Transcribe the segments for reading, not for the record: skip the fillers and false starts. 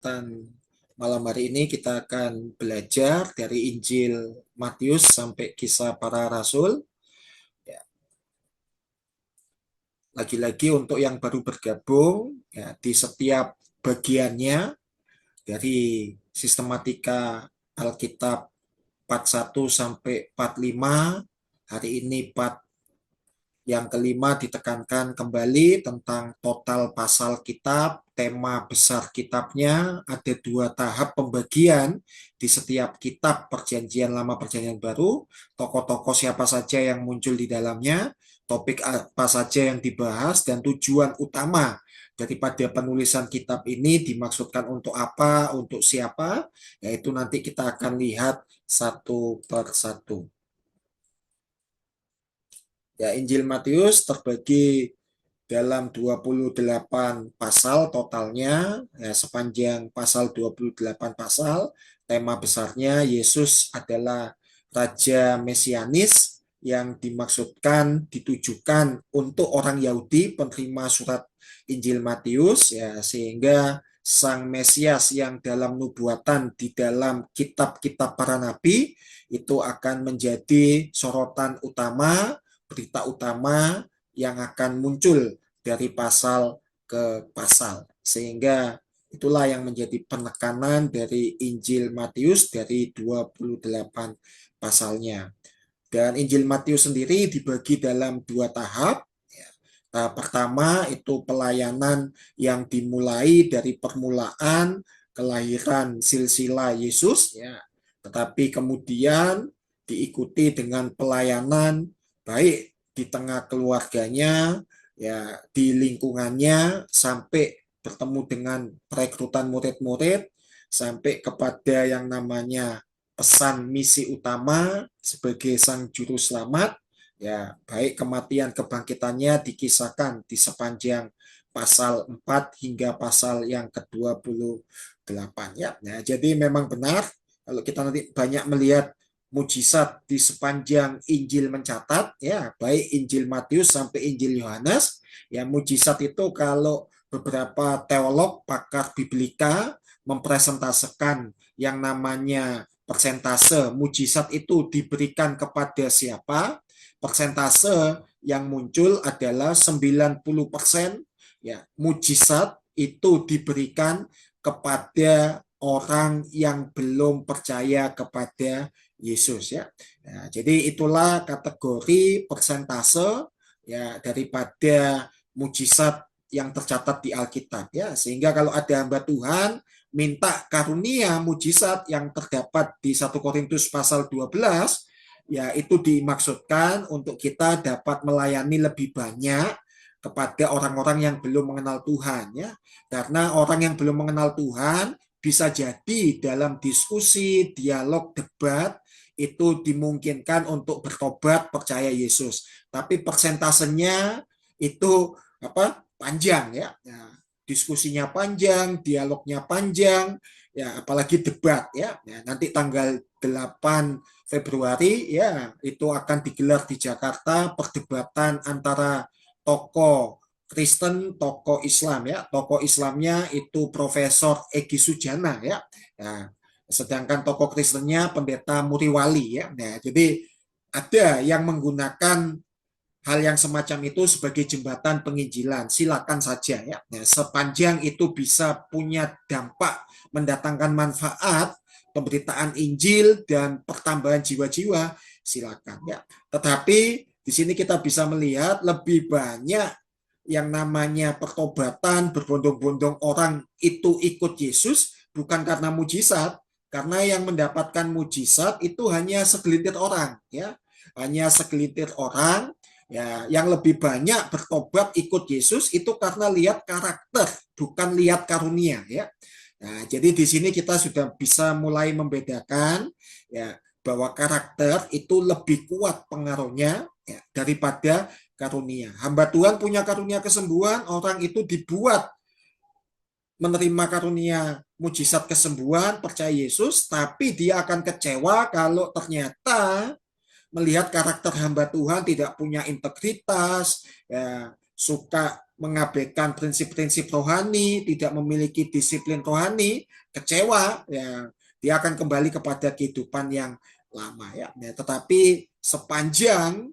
kesempatan malam hari ini kita akan belajar dari Injil Matius sampai Kisah Para Rasul. Ya, lagi-lagi untuk yang baru bergabung, ya, di setiap bagiannya dari sistematika Alkitab part 1 sampai part 5, hari ini part yang kelima ditekankan kembali tentang total pasal kitab, tema besar kitabnya, ada 2 tahap pembagian di setiap kitab Perjanjian Lama Perjanjian Baru, tokoh-tokoh siapa saja yang muncul di dalamnya, topik apa saja yang dibahas, dan tujuan utama daripada penulisan kitab ini dimaksudkan untuk apa, untuk siapa, yaitu nanti kita akan lihat satu per satu. Ya, Injil Matius terbagi dalam 28 pasal totalnya. Ya, sepanjang pasal 28 pasal, tema besarnya Yesus adalah Raja Mesianis yang dimaksudkan ditujukan untuk orang Yahudi penerima surat Injil Matius, ya, sehingga Sang Mesias yang dalam nubuatan di dalam kitab-kitab para nabi itu akan menjadi sorotan utama, berita utama yang akan muncul dari pasal ke pasal. Sehingga itulah yang menjadi penekanan dari Injil Matius dari 28 pasalnya. Dan Injil Matius sendiri dibagi dalam 2 tahap. Tahap pertama itu pelayanan yang dimulai dari permulaan kelahiran silsilah Yesus, ya. Tetapi kemudian diikuti dengan pelayanan baik di tengah keluarganya, ya, di lingkungannya, sampai bertemu dengan perekrutan murid-murid, sampai kepada yang namanya pesan misi utama sebagai sang juru selamat, ya, baik kematian kebangkitannya dikisahkan di sepanjang pasal 4 hingga pasal yang ke-28, ya. Nah, jadi memang benar kalau kita nanti banyak melihat mujizat di sepanjang Injil mencatat, ya, baik Injil Matius sampai Injil Yohanes, ya, mujizat itu kalau beberapa teolog pakar biblika mempresentasikan yang namanya persentase mujizat itu diberikan kepada siapa, persentase yang muncul adalah 90%, ya, mujizat itu diberikan kepada orang yang belum percaya kepada Yesus, ya. Nah, jadi itulah kategori persentase, ya, daripada mujizat yang tercatat di Alkitab, ya. Sehingga kalau ada hamba Tuhan minta karunia mujizat yang terdapat di 1 Korintus pasal 12, ya, itu dimaksudkan untuk kita dapat melayani lebih banyak kepada orang-orang yang belum mengenal Tuhan, ya. Karena orang yang belum mengenal Tuhan bisa jadi dalam diskusi, dialog, debat itu dimungkinkan untuk bertobat percaya Yesus. Tapi persentasenya itu apa? Panjang, ya. Nah, diskusinya panjang, dialognya panjang, ya, apalagi debat, ya. Nah, nanti tanggal 8 Februari, ya, itu akan digelar di Jakarta perdebatan antara tokoh Kristen, tokoh Islam, ya. Tokoh Islamnya itu Profesor Egy Sujana, ya. Nah, sedangkan tokoh Kristennya Pendeta Muriwali, ya. Nah, jadi ada yang menggunakan hal yang semacam itu sebagai jembatan penginjilan, silakan saja, ya. Nah, sepanjang itu bisa punya dampak mendatangkan manfaat pemberitaan Injil dan pertambahan jiwa-jiwa, silakan, ya. Tetapi di sini kita bisa melihat lebih banyak yang namanya pertobatan, berbondong-bondong orang itu ikut Yesus bukan karena mujizat, karena yang mendapatkan mujizat itu hanya segelintir orang, ya. Hanya segelintir orang, ya, yang lebih banyak bertobat ikut Yesus itu karena lihat karakter, bukan lihat karunia, ya. Nah, jadi di sini kita sudah bisa mulai membedakan, ya, bahwa karakter itu lebih kuat pengaruhnya, ya, daripada karunia. Hamba Tuhan punya karunia kesembuhan, orang itu dibuat menerima karunia mujizat kesembuhan, percaya Yesus, tapi dia akan kecewa kalau ternyata melihat karakter hamba Tuhan tidak punya integritas, ya, suka mengabaikan prinsip-prinsip rohani, tidak memiliki disiplin rohani, kecewa, ya dia akan kembali kepada kehidupan yang lama ya. Tetapi sepanjang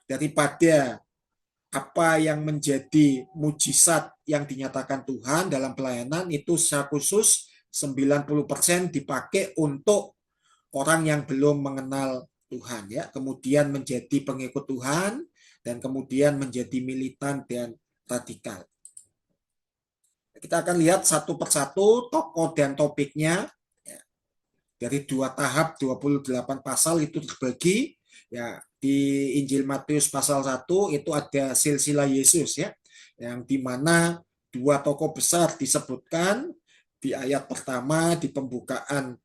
daripada apa yang menjadi mujizat yang dinyatakan Tuhan dalam pelayanan itu secara khusus 90% dipakai untuk orang yang belum mengenal Tuhan ya, kemudian menjadi pengikut Tuhan dan kemudian menjadi militan dan radikal. Kita akan lihat satu persatu tokoh dan topiknya ya. Dari 2 tahap 28 pasal itu terbagi ya. Di Injil Matius pasal 1 itu ada silsilah Yesus ya, yang dimana 2 tokoh besar disebutkan di ayat pertama di pembukaan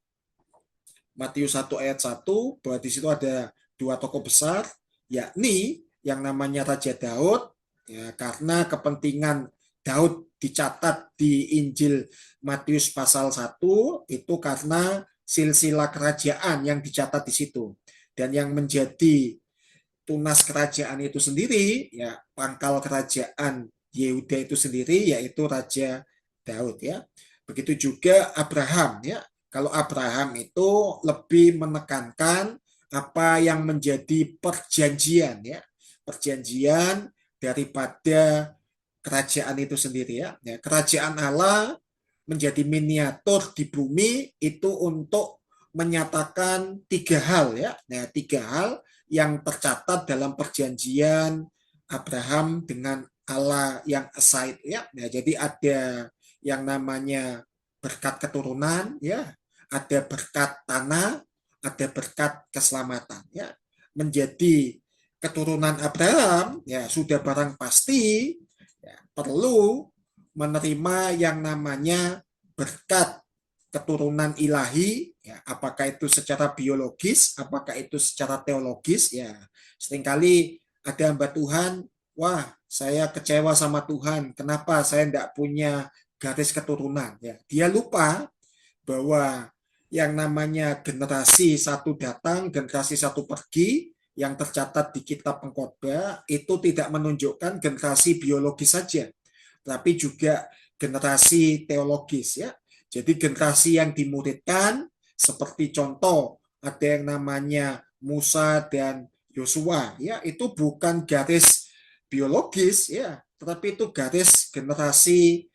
Matius 1 ayat 1, bahwa di situ ada 2 tokoh besar, yakni yang namanya Raja Daud ya, karena kepentingan Daud dicatat di Injil Matius pasal 1 itu karena silsilah kerajaan yang dicatat di situ. Dan yang menjadi tunas kerajaan itu sendiri ya, pangkal kerajaan Yehuda itu sendiri yaitu Raja Daud ya. Begitu juga Abraham ya. Kalau Abraham itu lebih menekankan apa yang menjadi perjanjian ya. Perjanjian daripada kerajaan itu sendiri ya. Kerajaan Allah menjadi miniatur di bumi itu untuk menyatakan 3 hal ya. Nah, 3 hal yang tercatat dalam perjanjian Abraham dengan Allah yang esa itu ya. Nah, jadi ada yang namanya berkat keturunan ya, ada berkat tanah, ada berkat keselamatan ya. Menjadi keturunan Abraham ya sudah barang pasti ya, perlu menerima yang namanya berkat keturunan ilahi ya, apakah itu secara biologis, apakah itu secara teologis ya. Seringkali ada hamba Tuhan, wah saya kecewa sama Tuhan, kenapa saya tidak punya garis keturunan ya. Dia lupa bahwa yang namanya generasi satu datang, generasi satu pergi yang tercatat di kitab Pengkhotbah itu tidak menunjukkan generasi biologis saja, tapi juga generasi teologis ya. Jadi generasi yang dimuridkan seperti contoh ada yang namanya Musa dan Yosua ya, itu bukan garis biologis ya, tetapi itu garis generasi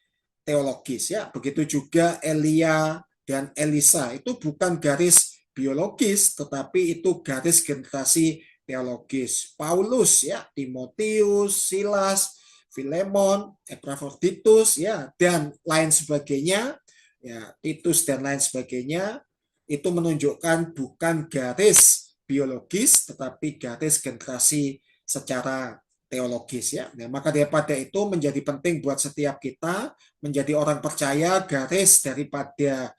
teologis ya. Begitu juga Elia dan Elisa itu bukan garis biologis tetapi itu garis generasi teologis. Paulus ya, Timotius, Silas, Filemon, Epaphroditus ya dan lain sebagainya ya, Titus dan lain sebagainya itu menunjukkan bukan garis biologis tetapi garis generasi secara teologis ya. Nah, maka daripada itu menjadi penting buat setiap kita menjadi orang percaya garis daripada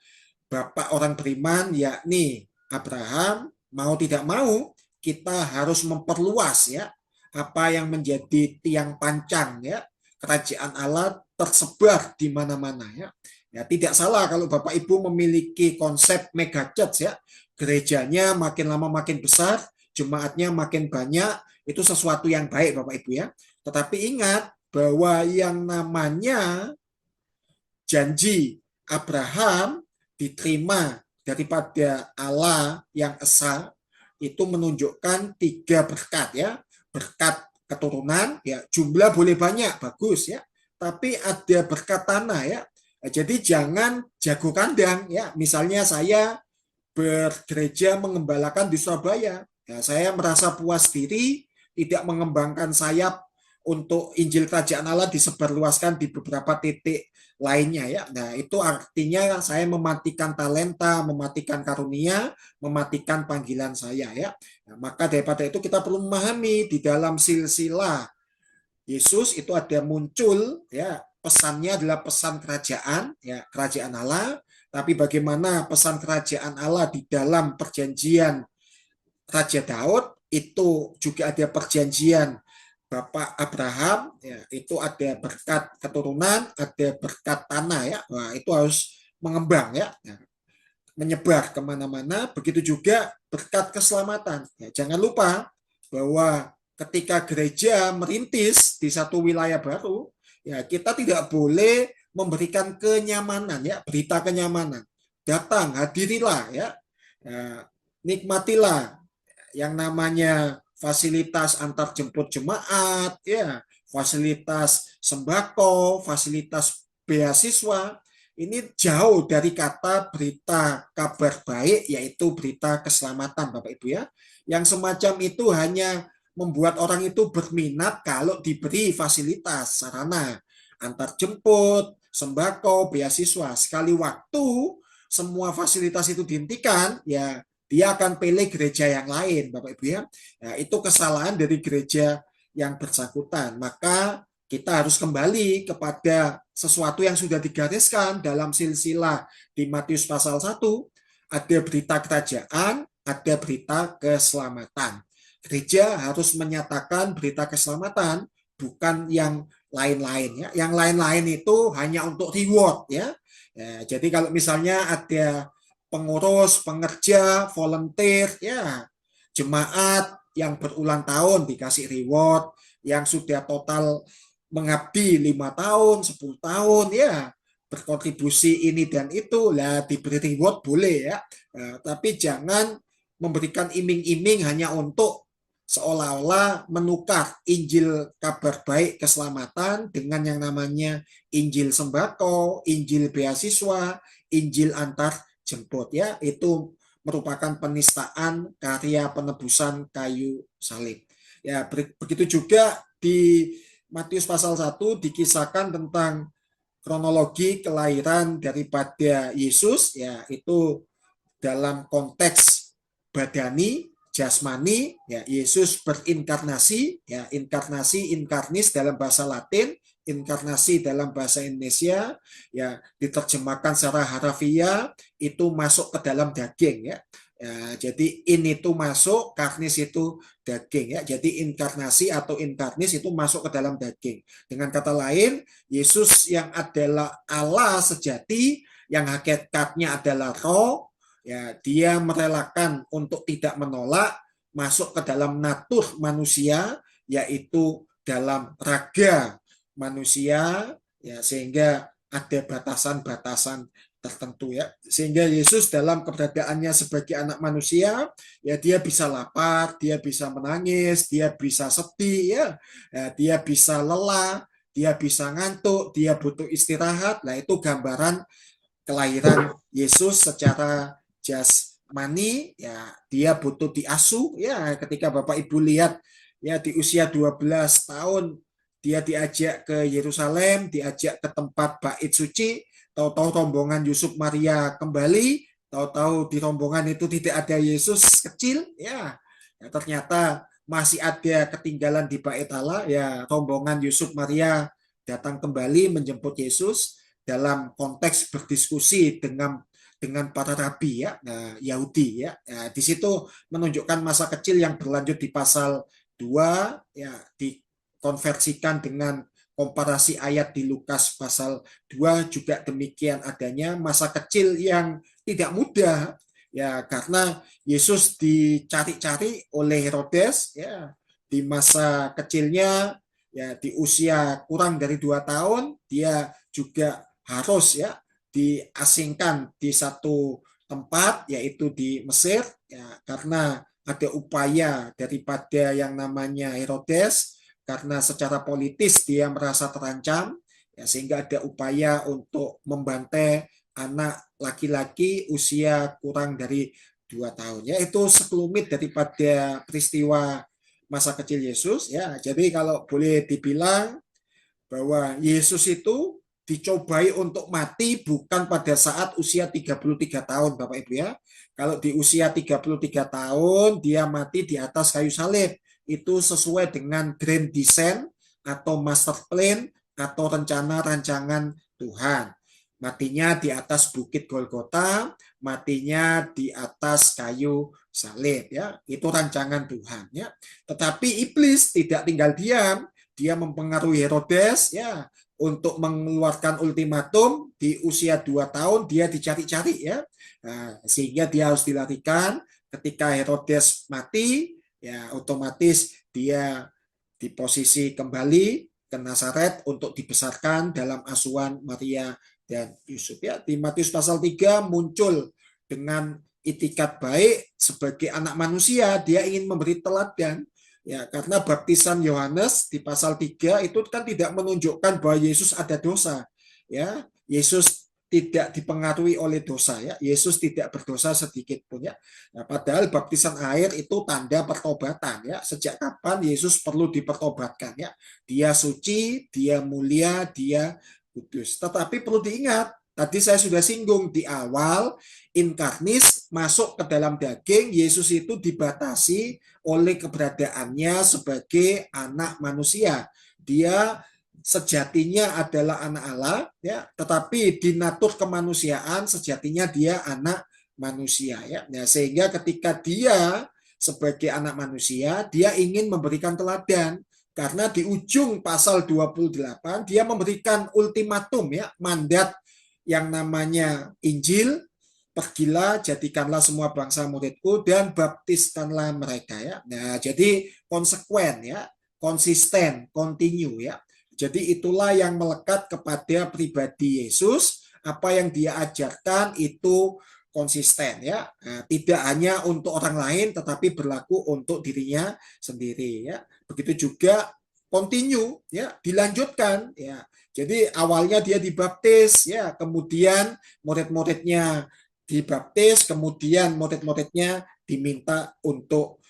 bapak orang beriman yakni Abraham, mau tidak mau kita harus memperluas ya apa yang menjadi tiang pancang ya kerajaan Allah tersebar di mana-mana ya. Ya, tidak salah kalau Bapak Ibu memiliki konsep mega church ya. Gerejanya makin lama makin besar, jemaatnya makin banyak, itu sesuatu yang baik Bapak Ibu ya. Tetapi ingat bahwa yang namanya janji Abraham diterima daripada Allah yang esa itu menunjukkan 3 berkat ya. Berkat keturunan ya, jumlah boleh banyak, bagus ya. Tapi ada berkat tanah ya. Jadi jangan jago kandang ya. Misalnya saya bergereja mengembalakan di Surabaya. Ya, saya merasa puas diri tidak mengembangkan sayap untuk Injil Kerajaan Allah disebarluaskan di beberapa titik lainnya ya. Nah, itu artinya saya mematikan talenta, mematikan karunia, mematikan panggilan saya ya. Nah, maka daripada itu kita perlu memahami di dalam silsilah Yesus itu ada muncul ya, pesannya adalah pesan kerajaan ya, kerajaan Allah, tapi bagaimana pesan kerajaan Allah di dalam perjanjian Raja Daud itu juga ada perjanjian Bapak Abraham ya, itu ada berkat keturunan, ada berkat tanah ya. Wah, itu harus mengembang ya, menyebar kemana-mana. Begitu juga berkat keselamatan ya. Jangan lupa bahwa ketika gereja merintis di satu wilayah baru, Ya, kita tidak boleh memberikan kenyamanan ya, berita kenyamanan. Datang, hadirilah ya. Ya, nikmatilah yang namanya fasilitas antar jemput jemaat ya, fasilitas sembako, fasilitas beasiswa. Ini jauh dari kata berita kabar baik, yaitu berita keselamatan Bapak Ibu ya. Yang semacam itu hanya membuat orang itu berminat kalau diberi fasilitas sarana antar jemput, sembako, beasiswa. Sekali waktu semua fasilitas itu dihentikan, ya dia akan pilih gereja yang lain, Bapak Ibu ya. Nah, itu kesalahan dari gereja yang bersangkutan. Maka kita harus kembali kepada sesuatu yang sudah digariskan dalam silsilah di Matius pasal 1. Ada berita kerajaan, ada berita keselamatan. Gereja harus menyatakan berita keselamatan, bukan yang lain-lain ya. Yang lain-lain itu hanya untuk reward ya. Ya, jadi kalau misalnya ada pengurus, pengerja, volunteer, ya jemaat yang berulang tahun dikasih reward, yang sudah total mengabdi 5 tahun, 10 tahun, ya berkontribusi ini dan itu, lah diberi reward boleh ya. Nah, tapi jangan memberikan iming-iming hanya untuk seolah-olah menukar Injil kabar baik keselamatan dengan yang namanya Injil sembako, Injil beasiswa, Injil antar jemput ya, itu merupakan penistaan karya penebusan kayu salib. Ya, begitu juga di Matius pasal 1 dikisahkan tentang kronologi kelahiran daripada Yesus, ya itu dalam konteks badani, jasmani, ya Yesus berinkarnasi, ya inkarnasi, inkarnis dalam bahasa Latin, inkarnasi dalam bahasa Indonesia, ya diterjemahkan secara harafiah itu masuk ke dalam daging ya. Ya, jadi in itu masuk, karnis itu daging ya. Jadi inkarnasi atau inkarnis itu masuk ke dalam daging. Dengan kata lain, Yesus yang adalah Allah sejati, yang hakikatnya adalah roh, ya dia merelakan untuk tidak menolak masuk ke dalam natur manusia, yaitu dalam raga manusia ya, sehingga ada batasan-batasan tertentu ya, sehingga Yesus dalam keberadaannya sebagai anak manusia ya dia bisa lapar, dia bisa menangis, dia bisa sedih ya, ya dia bisa lelah, dia bisa ngantuk, dia butuh istirahat. Nah itu gambaran kelahiran Yesus secara jasmani ya, dia butuh diasuh ya. Ketika Bapak Ibu lihat ya di usia 12 tahun dia diajak ke Yerusalem, diajak ke tempat bait suci, tahu-tahu rombongan Yusuf Maria kembali, tahu-tahu di rombongan itu tidak ada Yesus kecil ya. Ya ternyata masih ada ketinggalan di bait Allah ya, rombongan Yusuf Maria datang kembali menjemput Yesus dalam konteks berdiskusi dengan para rabi ya, nah, Yahudi ya. Nah, di situ menunjukkan masa kecil yang berlanjut di pasal 2 ya, dikonversikan dengan komparasi ayat di Lukas pasal 2 juga demikian adanya masa kecil yang tidak mudah ya, karena Yesus dicari-cari oleh Herodes ya di masa kecilnya ya, di usia kurang dari 2 tahun dia juga harus ya diasingkan di satu tempat, yaitu di Mesir ya, karena ada upaya daripada yang namanya Herodes, karena secara politis dia merasa terancam ya, sehingga ada upaya untuk membantai anak laki-laki usia kurang dari 2 tahun ya. Itu sekelumit daripada peristiwa masa kecil Yesus ya. Jadi kalau boleh dibilang bahwa Yesus itu dicobai untuk mati bukan pada saat usia 33 tahun Bapak Ibu ya. Kalau di usia 33 tahun dia mati di atas kayu salib, itu sesuai dengan grand design atau master plan atau rencana rancangan Tuhan. Matinya di atas bukit Golgota, matinya di atas kayu salib ya. Itu rancangan Tuhan ya. Tetapi iblis tidak tinggal diam, dia mempengaruhi Herodes ya untuk mengeluarkan ultimatum di usia 2 tahun dia dicari-cari ya. Nah, sehingga dia harus dilarikan. Ketika Herodes mati ya otomatis dia di posisi kembali ke Nazaret untuk dibesarkan dalam asuhan Maria dan Yusuf. Ya, di Matius pasal 3 muncul dengan itikat baik sebagai anak manusia, dia ingin memberi teladan. Ya, karena baptisan Yohanes di pasal 3 itu kan tidak menunjukkan bahwa Yesus ada dosa. Ya, Yesus tidak dipengaruhi oleh dosa, ya. Yesus tidak berdosa sedikit pun, ya. Nah, padahal baptisan air itu tanda pertobatan, ya. Sejak kapan Yesus perlu dipertobatkan, ya? Dia suci, dia mulia, dia kudus. Tetapi perlu diingat, tadi saya sudah singgung di awal, inkarnis masuk ke dalam daging, Yesus itu dibatasi oleh keberadaannya sebagai anak manusia. Dia sejatinya adalah anak Allah, ya, tetapi di natur kemanusiaan sejatinya dia anak manusia, ya. Nah, sehingga ketika dia sebagai anak manusia, dia ingin memberikan teladan, karena di ujung pasal 28 dia memberikan ultimatum, ya, mandat yang namanya Injil, pergilah jadikanlah semua bangsa muridku dan baptiskanlah mereka, ya. Nah, jadi konsekuen, ya, konsisten, continue, ya. Jadi itulah yang melekat kepada pribadi Yesus, apa yang dia ajarkan itu konsisten, ya. Nah, tidak hanya untuk orang lain tetapi berlaku untuk dirinya sendiri, ya. Begitu juga continue, ya, dilanjutkan, ya. Jadi awalnya dia dibaptis, ya, kemudian murid-muridnya dibaptis, kemudian murid-muridnya diminta untuk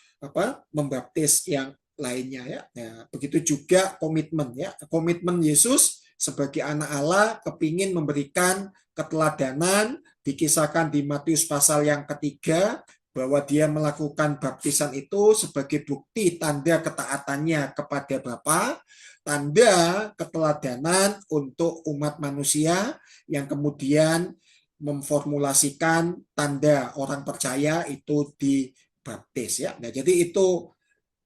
membaptis yang lainnya, ya. Nah, begitu juga komitmen, ya. Komitmen Yesus sebagai anak Allah kepingin memberikan keteladanan, dikisahkan di Matius pasal yang ketiga bahwa dia melakukan baptisan itu sebagai bukti tanda ketaatannya kepada Bapa, tanda keteladanan untuk umat manusia yang kemudian memformulasikan tanda orang percaya itu dibaptis, ya. Nah, jadi itu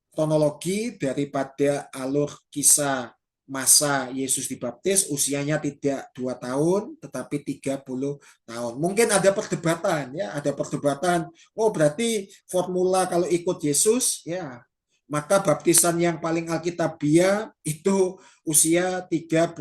kronologi daripada alur kisah masa Yesus dibaptis. Usianya tidak 2 tahun tetapi 30 tahun. Mungkin ada perdebatan, ya, ada perdebatan. Oh, berarti formula kalau ikut Yesus, ya, maka baptisan yang paling alkitabiah itu usia 30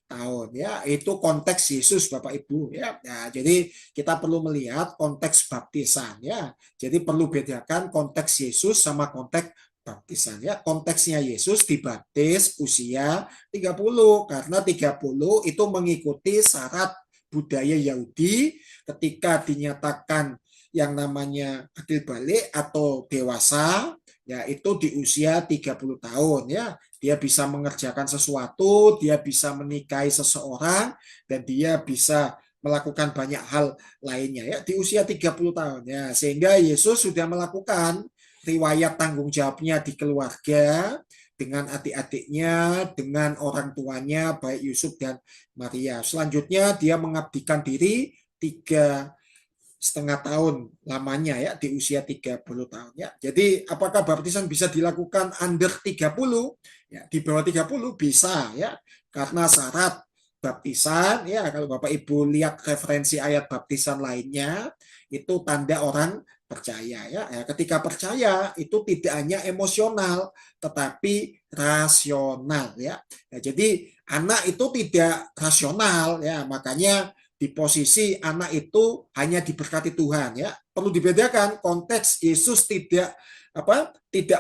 tahun, ya. Itu konteks Yesus, Bapak Ibu, ya. Nah, jadi kita perlu melihat konteks baptisan, ya. Jadi perlu bedakan konteks Yesus sama konteks baptisan, ya. Konteksnya Yesus dibaptis usia 30 karena 30 itu mengikuti syarat budaya Yahudi ketika dinyatakan yang namanya akil balik atau dewasa, ya, itu di usia 30 tahun, ya. Dia bisa mengerjakan sesuatu, dia bisa menikahi seseorang, dan dia bisa melakukan banyak hal lainnya, ya, di usia 30 tahun, ya. Sehingga Yesus sudah melakukan riwayat tanggung jawabnya di keluarga, dengan adik-adiknya, dengan orang tuanya, baik Yusuf dan Maria. Selanjutnya dia mengabdikan diri 3,5 tahun lamanya, ya, di usia 30 tahun, ya. Jadi apakah baptisan bisa dilakukan under 30? Ya, di bawah 30 bisa, ya, karena syarat baptisan, ya, kalau Bapak Ibu lihat referensi ayat baptisan lainnya, itu tanda orang percaya, ya. Ya, ketika percaya itu tidak hanya emosional tetapi rasional, ya. Ya, jadi anak itu tidak rasional, ya, makanya di posisi anak itu hanya diberkati Tuhan, ya. Perlu dibedakan konteks Yesus tidak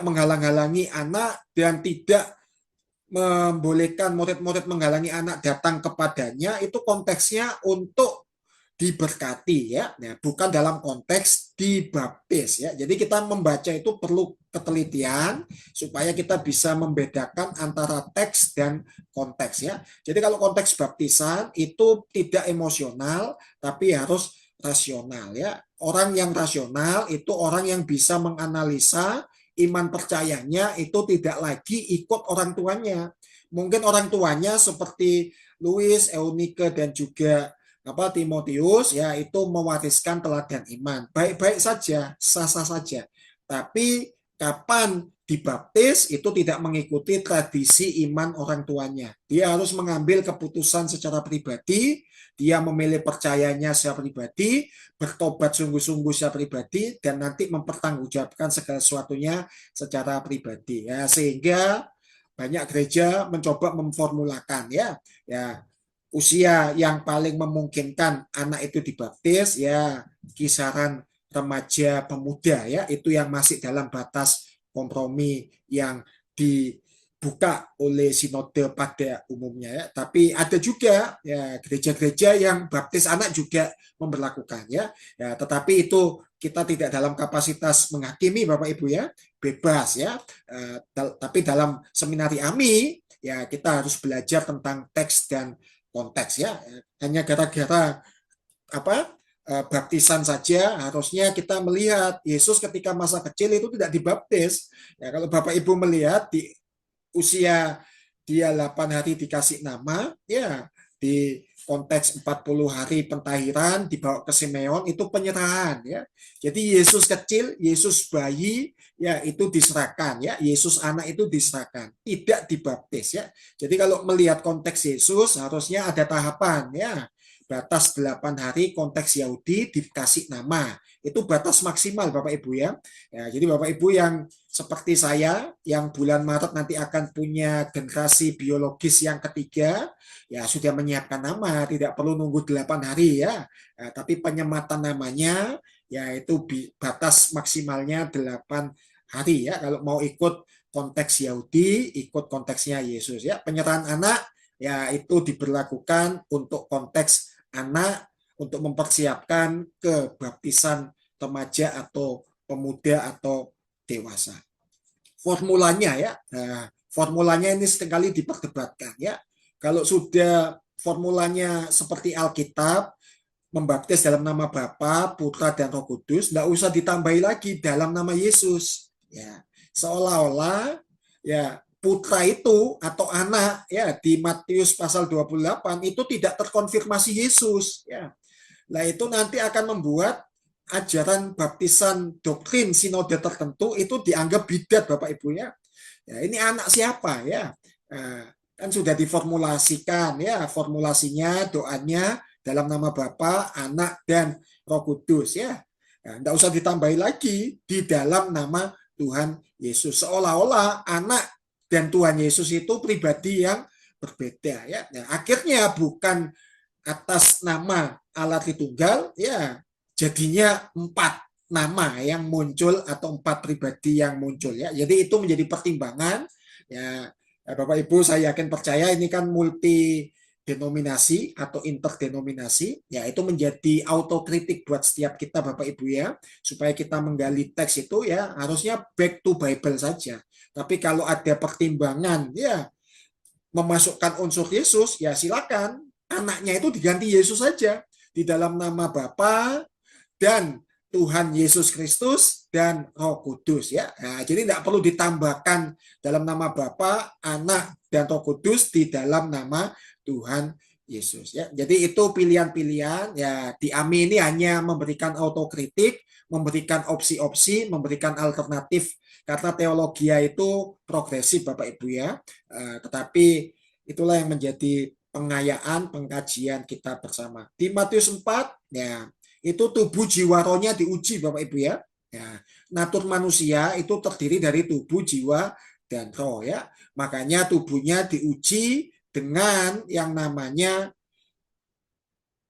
menghalang-halangi anak dan tidak membolehkan murid-murid menghalangi anak datang kepadanya, itu konteksnya untuk diberkati, ya. Nah, bukan dalam konteks dibaptis, ya. Jadi kita membaca itu perlu ketelitian supaya kita bisa membedakan antara teks dan konteks, ya. Jadi kalau konteks baptisan itu tidak emosional tapi harus rasional, ya. Orang yang rasional itu orang yang bisa menganalisa iman percayanya, itu tidak lagi ikut orang tuanya. Mungkin orang tuanya seperti Louis, Eunike dan juga Timotius, ya, itu mewariskan teladan iman. Baik-baik saja, sah-sah saja. Tapi kapan dibaptis itu tidak mengikuti tradisi iman orang tuanya. Dia harus mengambil keputusan secara pribadi, dia memilih percayanya secara pribadi, bertobat sungguh-sungguh secara pribadi, dan nanti mempertanggungjawabkan segala sesuatunya secara pribadi, ya. Sehingga banyak gereja mencoba memformulakan ya usia yang paling memungkinkan anak itu dibaptis ya kisaran remaja pemuda ya, itu yang masih dalam batas kompromi yang dibuka oleh sinode pada umumnya ya. Tapi ada juga ya gereja-gereja yang baptis anak juga memberlakukan ya, tetapi itu kita tidak dalam kapasitas menghakimi Bapak Ibu ya, bebas ya. Tapi dalam seminari AMI ya kita harus belajar tentang teks dan konteks ya. Hanya gara-gara apa baptisan saja harusnya kita melihat Yesus ketika masa kecil itu tidak dibaptis. Ya, kalau Bapak Ibu melihat di usia dia 8 hari dikasih nama, ya di konteks 40 hari pentahiran dibawa ke Simeon itu penyerahan ya. Jadi Yesus kecil, Yesus bayi ya itu diserahkan ya, Yesus anak itu diserahkan, tidak dibaptis ya. Jadi kalau melihat konteks Yesus harusnya ada tahapan ya. Batas 8 hari konteks Yahudi dikasih nama. Itu batas maksimal Bapak Ibu ya. Jadi Bapak Ibu yang seperti saya yang bulan Maret nanti akan punya generasi biologis yang ketiga, ya sudah menyiapkan nama, tidak perlu nunggu 8 hari ya. Tapi penyematan namanya yaitu batas maksimalnya 8 hari ya. Kalau mau ikut konteks Yahudi, ikut konteksnya Yesus ya. Penyerahan anak ya itu diberlakukan untuk konteks anak untuk mempersiapkan kebaptisan remaja atau pemuda atau dewasa. Formulanya ya, formulanya ini seringkali diperdebatkan ya. Kalau sudah formulanya seperti Alkitab, membaptis dalam nama Bapa, Putra dan Roh Kudus, tidak usah ditambahi lagi dalam nama Yesus. Ya, seolah-olah ya putra itu atau anak ya di Matius pasal 28 itu tidak terkonfirmasi Yesus ya. Nah, itu nanti akan membuat ajaran baptisan doktrin sinode tertentu itu dianggap bidat Bapak Ibu ya. Ya ini anak siapa ya? Kan sudah diformulasikan ya, formulasinya doanya dalam nama Bapa, Anak dan Roh Kudus ya. Tidak usah ditambahi lagi di dalam nama Tuhan Yesus. Seolah-olah anak dan Tuhan Yesus itu pribadi yang berbeda ya. Nah, akhirnya bukan atas nama Allah Tritunggal ya jadinya 4 nama yang muncul atau 4 pribadi yang muncul ya. Jadi itu menjadi pertimbangan ya Bapak Ibu, saya yakin percaya ini kan multi denominasi atau interdenominasi ya, itu menjadi autokritik buat setiap kita Bapak Ibu ya, supaya kita menggali teks itu ya harusnya back to Bible saja. Tapi kalau ada pertimbangan ya memasukkan unsur Yesus ya silakan, anaknya itu diganti Yesus saja di dalam nama Bapa dan Tuhan Yesus Kristus dan Roh Kudus ya. Nah, jadi tidak perlu ditambahkan dalam nama Bapa, Anak dan Roh Kudus di dalam nama Tuhan Yesus ya. Jadi itu pilihan-pilihan ya. Di AMI ini hanya memberikan autokritik, memberikan opsi-opsi, memberikan alternatif karena teologi itu progresif Bapak Ibu ya. Tetapi itulah yang menjadi pengayaan pengkajian kita bersama. Di Matius 4 ya itu tubuh jiwa rohnya diuji Bapak Ibu ya. Natur manusia itu terdiri dari tubuh, jiwa, dan roh ya. Makanya tubuhnya diuji dengan yang namanya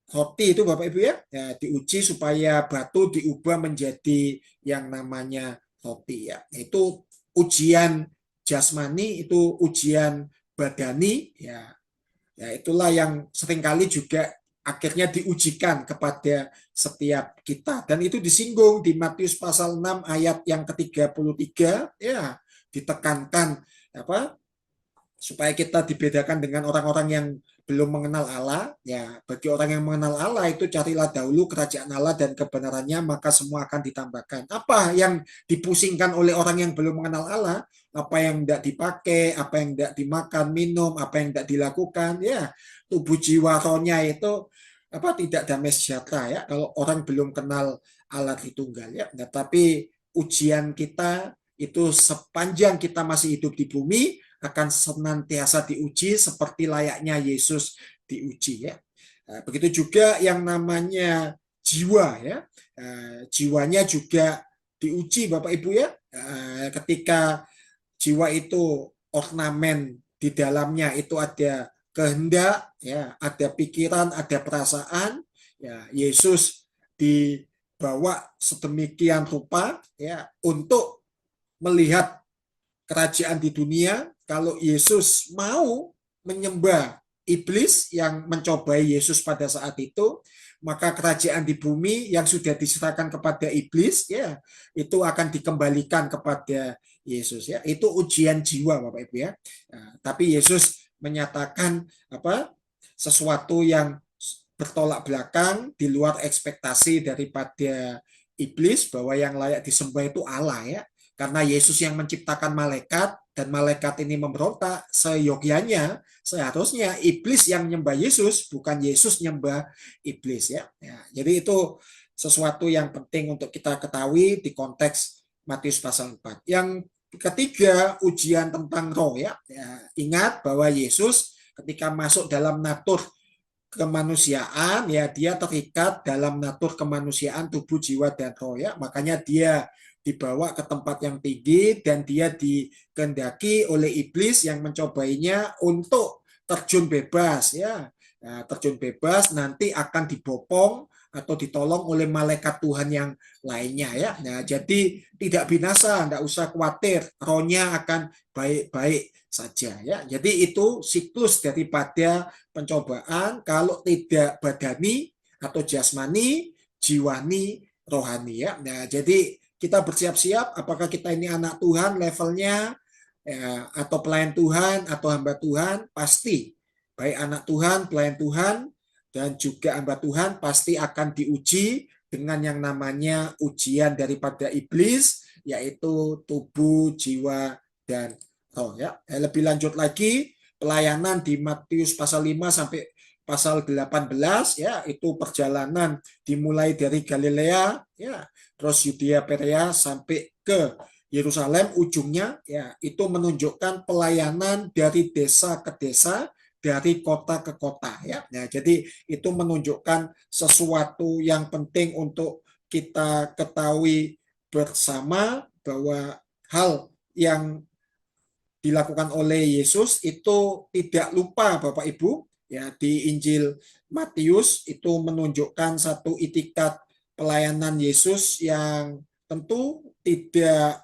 roti itu Bapak Ibu ya. Diuji supaya batu diubah menjadi yang namanya roti ya. Itu ujian jasmani, itu ujian badani ya. Ya itulah yang seringkali juga akhirnya diujikan kepada setiap kita. Dan itu disinggung di Matius pasal 6 ayat yang ke-33 ya, ditekankan apa? Supaya kita dibedakan dengan orang-orang yang belum mengenal Allah ya. Bagi orang yang mengenal Allah itu carilah dahulu kerajaan Allah dan kebenarannya, maka semua akan ditambahkan. Apa yang dipusingkan oleh orang yang belum mengenal Allah, apa yang tidak dipakai, apa yang tidak dimakan, minum, apa yang tidak dilakukan ya, tubuh jiwa rohnya itu apa tidak damai sejahtera ya kalau orang belum kenal Allah Tritunggal ya. Nah, tapi ujian kita itu sepanjang kita masih hidup di bumi akan senantiasa diuji seperti layaknya Yesus diuji ya. Begitu juga yang namanya jiwa ya. Jiwanya juga diuji Bapak Ibu ya. Ketika jiwa itu ornamen di dalamnya itu ada kehendak, ya, ada pikiran, ada perasaan, ya, Yesus dibawa sedemikian rupa, ya, untuk melihat kerajaan di dunia. Kalau Yesus mau menyembah iblis yang mencobai Yesus pada saat itu, maka kerajaan di bumi yang sudah diserahkan kepada iblis, ya, itu akan dikembalikan kepada Yesus, ya. Itu ujian jiwa, Bapak Ibu, ya. Nah, tapi Yesus menyatakan apa? Sesuatu yang bertolak belakang di luar ekspektasi daripada iblis, bahwa yang layak disembah itu Allah, ya. Karena Yesus yang menciptakan malaikat dan malaikat ini memberontak, seyogianya seharusnya iblis yang nyembah Yesus, bukan Yesus nyembah iblis, ya. Ya, jadi itu sesuatu yang penting untuk kita ketahui di konteks Matius pasal 4. Yang ketiga, ujian tentang roh, ya. Ya, ingat bahwa Yesus ketika masuk dalam natur kemanusiaan, ya, dia terikat dalam natur kemanusiaan tubuh, jiwa, dan roh, ya. Makanya dia dibawa ke tempat yang tinggi dan dia dikehendaki oleh iblis yang mencobainya untuk terjun bebas, ya. Nah, terjun bebas nanti akan dibopong atau ditolong oleh malaikat Tuhan yang lainnya, ya. Nah, jadi tidak binasa, tidak usah khawatir, rohnya akan baik-baik saja, ya. Jadi itu siklus daripada pencobaan, kalau tidak badani atau jasmani, jiwani, rohani, ya. Nah, jadi kita bersiap-siap apakah kita ini anak Tuhan levelnya, ya, atau pelayan Tuhan atau hamba Tuhan. Pasti baik anak Tuhan, pelayan Tuhan, dan juga hamba Tuhan pasti akan diuji dengan yang namanya ujian daripada iblis, yaitu tubuh, jiwa, dan roh, ya. Lebih lanjut lagi, pelayanan di Matius pasal 5 sampai pasal 18, ya, itu perjalanan dimulai dari Galilea, ya, terus Yudea, Perea sampai ke Yerusalem ujungnya, ya, itu menunjukkan pelayanan dari desa ke desa, dari kota ke kota, ya. Nah, jadi itu menunjukkan sesuatu yang penting untuk kita ketahui bersama, bahwa hal yang dilakukan oleh Yesus itu tidak lupa, Bapak Ibu, ya. Di Injil Matius itu menunjukkan satu itikat pelayanan Yesus yang tentu tidak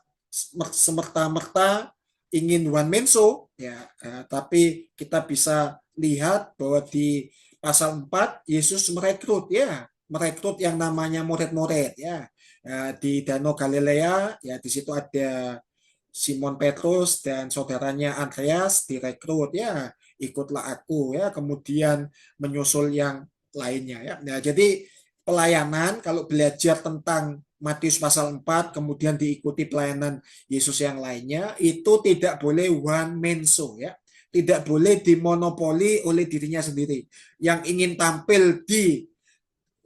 semerta-merta ingin one man show, ya. Tapi kita bisa lihat bahwa di pasal 4 Yesus merekrut, ya, merekrut yang namanya murid-murid, ya. Di Danau Galilea, ya, di situ ada Simon Petrus dan saudaranya Andreas direkrut, ya, ikutlah aku, ya, kemudian menyusul yang lainnya, ya. Nah, jadi pelayanan kalau belajar tentang Matius pasal 4 kemudian diikuti pelayanan Yesus yang lainnya, itu tidak boleh one man show, ya. Tidak boleh dimonopoli oleh dirinya sendiri. Yang ingin tampil di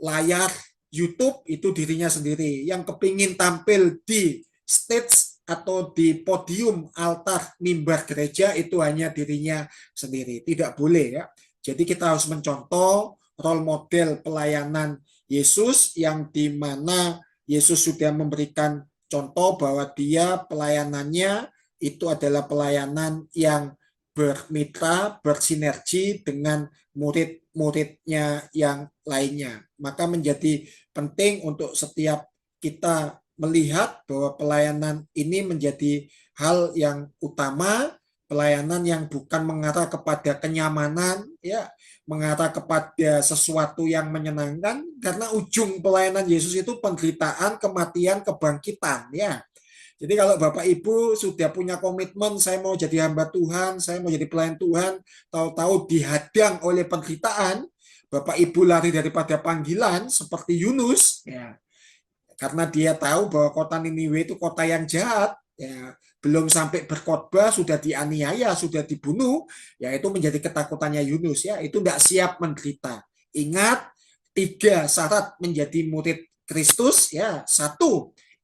layar YouTube itu dirinya sendiri. Yang kepingin tampil di stage atau di podium altar mimbar gereja itu hanya dirinya sendiri. Tidak boleh, ya. Jadi kita harus mencontoh role model pelayanan Yesus, yang dimana Yesus sudah memberikan contoh bahwa dia pelayanannya itu adalah pelayanan yang bermitra, bersinergi dengan murid-muridnya yang lainnya. Maka menjadi penting untuk setiap kita melihat bahwa pelayanan ini menjadi hal yang utama, pelayanan yang bukan mengarah kepada kenyamanan, ya, mengarah kepada sesuatu yang menyenangkan, karena ujung pelayanan Yesus itu penderitaan, kematian, kebangkitan, ya. Jadi kalau Bapak Ibu sudah punya komitmen, saya mau jadi hamba Tuhan, saya mau jadi pelayan Tuhan, tahu-tahu dihadang oleh penderitaan, Bapak Ibu lari daripada panggilan seperti Yunus, ya, karena dia tahu bahwa kota Niniwe itu kota yang jahat, ya, belum sampai berkhotbah sudah dianiaya, sudah dibunuh, ya, itu menjadi ketakutannya Yunus, ya, itu tidak siap menderita. Ingat 3 syarat menjadi murid Kristus, ya. 1,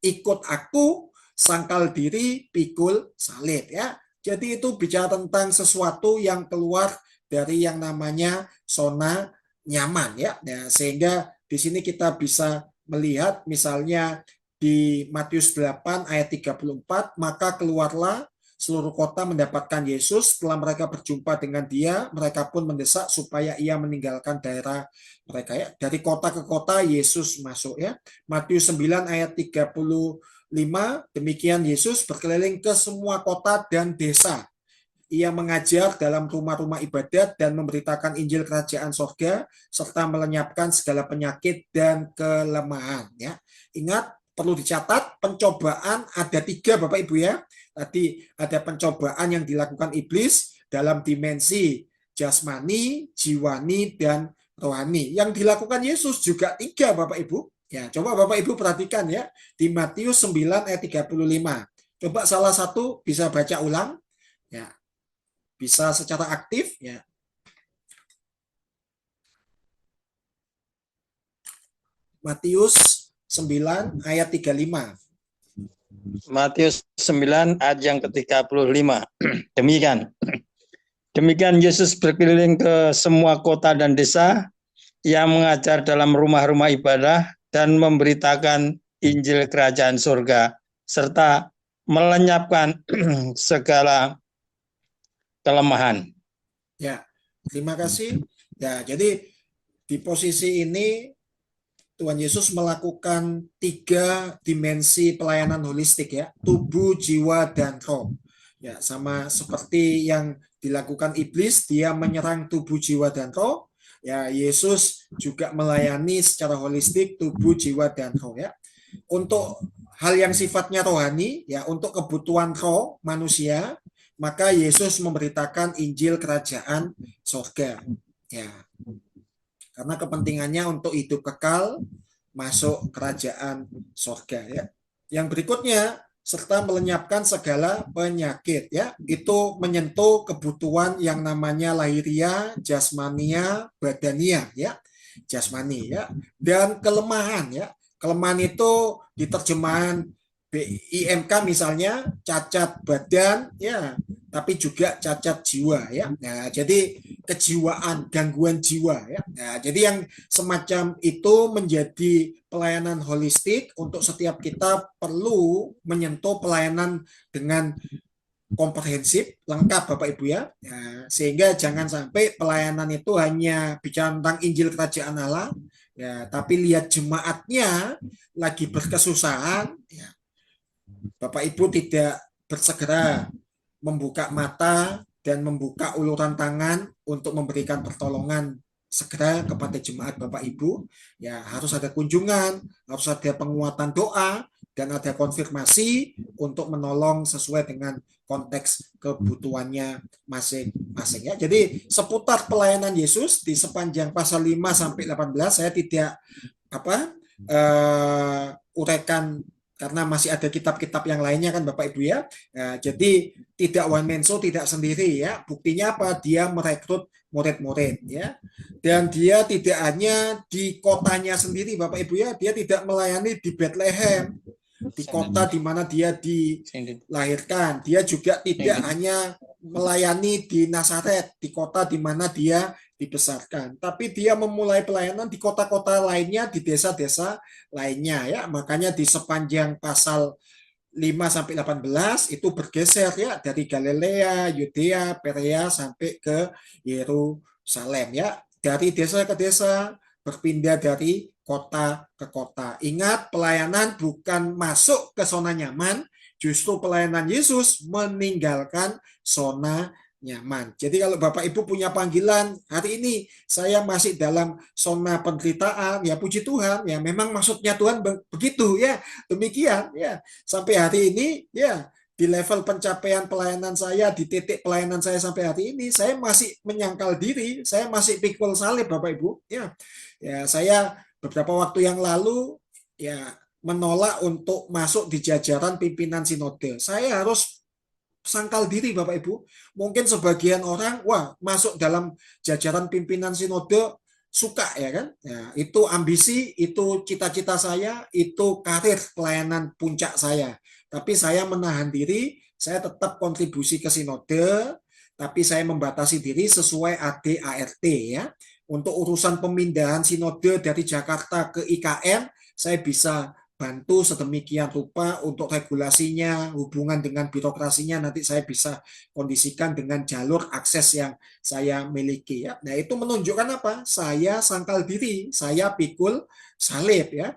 ikut aku, sangkal diri, pikul salib, ya. Jadi itu bicara tentang sesuatu yang keluar dari yang namanya zona nyaman, ya. Nah, sehingga di sini kita bisa melihat misalnya di Matius 8 ayat 34, maka keluarlah Seluruh kota mendapatkan Yesus. Setelah mereka berjumpa dengan dia, mereka pun mendesak supaya ia meninggalkan daerah mereka ya. Dari kota ke kota Yesus masuk ya. Matius 9 ayat 35, demikian Yesus berkeliling ke semua kota dan desa. Ia mengajar dalam rumah-rumah ibadat dan memberitakan Injil Kerajaan Sorga serta melenyapkan segala penyakit dan kelemahan. Ya, ingat perlu dicatat pencobaan ada 3 Bapak Ibu ya. Tadi ada pencobaan yang dilakukan iblis dalam dimensi jasmani, jiwani dan rohani. Yang dilakukan Yesus juga 3 Bapak Ibu. Ya, coba Bapak Ibu perhatikan ya di Matius 9 ayat 35. Coba salah satu bisa baca ulang. Ya, bisa secara aktif ya. Matius 9 ayat 35. Matius 9 ayat yang ke-35. Demikian. Demikian Yesus berkeliling ke semua kota dan desa, ia mengajar dalam rumah-rumah ibadah dan memberitakan Injil Kerajaan Surga serta melenyapkan segala kelemahan. Ya, terima kasih. Ya, jadi di posisi ini Tuhan Yesus melakukan 3 dimensi pelayanan holistik ya, tubuh, jiwa, dan roh. Ya, sama seperti yang dilakukan iblis, dia menyerang tubuh, jiwa, dan roh. Ya, Yesus juga melayani secara holistik tubuh, jiwa, dan roh ya. Untuk hal yang sifatnya rohani, ya, untuk kebutuhan roh manusia, maka Yesus memberitakan Injil Kerajaan Sorga. Ya, karena kepentingannya untuk hidup kekal masuk kerajaan sorga ya. Yang berikutnya serta melenyapkan segala penyakit ya. Itu menyentuh kebutuhan yang namanya lahiria, jasmania, badania ya. Jasmani ya. Dan kelemahan ya. Kelemahan itu di terjemahan BIMK misalnya cacat badan ya, tapi juga cacat jiwa ya. Nah, jadi kejiwaan, gangguan jiwa ya. Nah, jadi yang semacam itu menjadi pelayanan holistik untuk setiap kita perlu menyentuh pelayanan dengan komprehensif, lengkap Bapak Ibu ya. Nah, sehingga jangan sampai pelayanan itu hanya bicara tentang Injil Kerajaan Allah ya, tapi lihat jemaatnya lagi berkesusahan ya, Bapak Ibu tidak bersegera membuka mata dan membuka uluran tangan untuk memberikan pertolongan segera kepada jemaat Bapak Ibu. Ya, harus ada kunjungan, harus ada penguatan doa, dan ada konfirmasi untuk menolong sesuai dengan konteks kebutuhannya masing-masing ya. Jadi seputar pelayanan Yesus di sepanjang pasal 5 sampai 18 saya tidak uraikan karena masih ada kitab-kitab yang lainnya kan Bapak Ibu ya. Nah, jadi tidak one man show, tidak sendiri ya. Buktinya apa? Dia merekrut murid-murid ya. Dan dia tidak hanya di kotanya sendiri Bapak Ibu ya, dia tidak melayani di Bethlehem, di kota di mana dia dilahirkan. Dia juga tidak hanya melayani di Nazaret, di kota di mana dia dibesarkan, tapi dia memulai pelayanan di kota-kota lainnya, di desa-desa lainnya ya. Makanya di sepanjang pasal 5 sampai 18 itu bergeser ya dari Galilea, Yudea, Perea sampai ke Yerusalem ya. Dari desa ke desa, berpindah dari kota ke kota. Ingat, pelayanan bukan masuk ke zona nyaman, justru pelayanan Yesus meninggalkan zona nyaman. Jadi kalau Bapak Ibu punya panggilan, hari ini saya masih dalam zona penderitaan, ya puji Tuhan, ya memang maksudnya Tuhan begitu ya, demikian ya. Sampai hari ini ya di level pencapaian pelayanan saya, di titik pelayanan saya sampai hari ini, saya masih menyangkal diri, saya masih pikul salib Bapak Ibu ya. Ya, saya beberapa waktu yang lalu ya menolak untuk masuk di jajaran pimpinan sinode. Saya harus sangkal diri Bapak Ibu. Mungkin sebagian orang, wah masuk dalam jajaran pimpinan sinode suka ya kan. Ya, itu ambisi, itu cita-cita saya, itu karir pelayanan puncak saya. Tapi saya menahan diri, saya tetap kontribusi ke sinode, tapi saya membatasi diri sesuai AD/ART ya. Untuk urusan pemindahan sinode dari Jakarta ke IKN, saya bisa bantu sedemikian rupa untuk regulasinya, hubungan dengan birokrasinya nanti saya bisa kondisikan dengan jalur akses yang saya miliki ya. Nah, itu menunjukkan apa? Saya sangkal diri, saya pikul salib ya.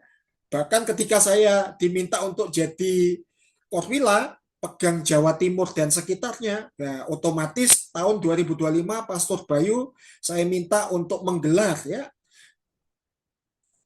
Bahkan ketika saya diminta untuk jadi Korwila, pegang Jawa Timur dan sekitarnya, ya otomatis tahun 2025 Pastor Bayu saya minta untuk menggelar ya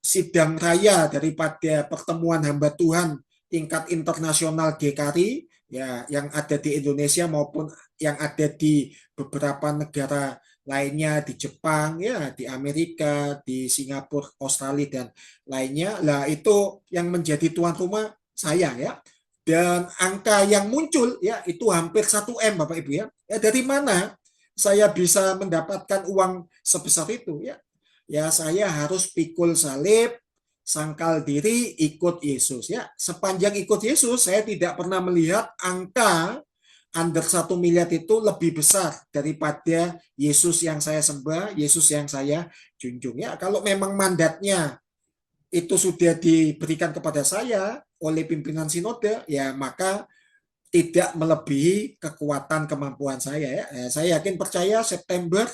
sidang raya daripada pertemuan hamba Tuhan tingkat internasional GKRI ya yang ada di Indonesia maupun yang ada di beberapa negara lainnya di Jepang ya di Amerika di Singapura Australia dan lainnya lah itu yang menjadi tuan rumah saya ya dan angka yang muncul ya itu hampir 1 M Bapak Ibu ya dari mana saya bisa mendapatkan uang sebesar itu ya ya saya harus pikul salib, sangkal diri, ikut Yesus. Ya, sepanjang ikut Yesus, saya tidak pernah melihat angka under 1 miliar itu lebih besar daripada Yesus yang saya sembah, Yesus yang saya junjung. Ya, kalau memang mandatnya itu sudah diberikan kepada saya oleh pimpinan sinode, ya maka tidak melebihi kekuatan kemampuan saya ya. Saya yakin percaya September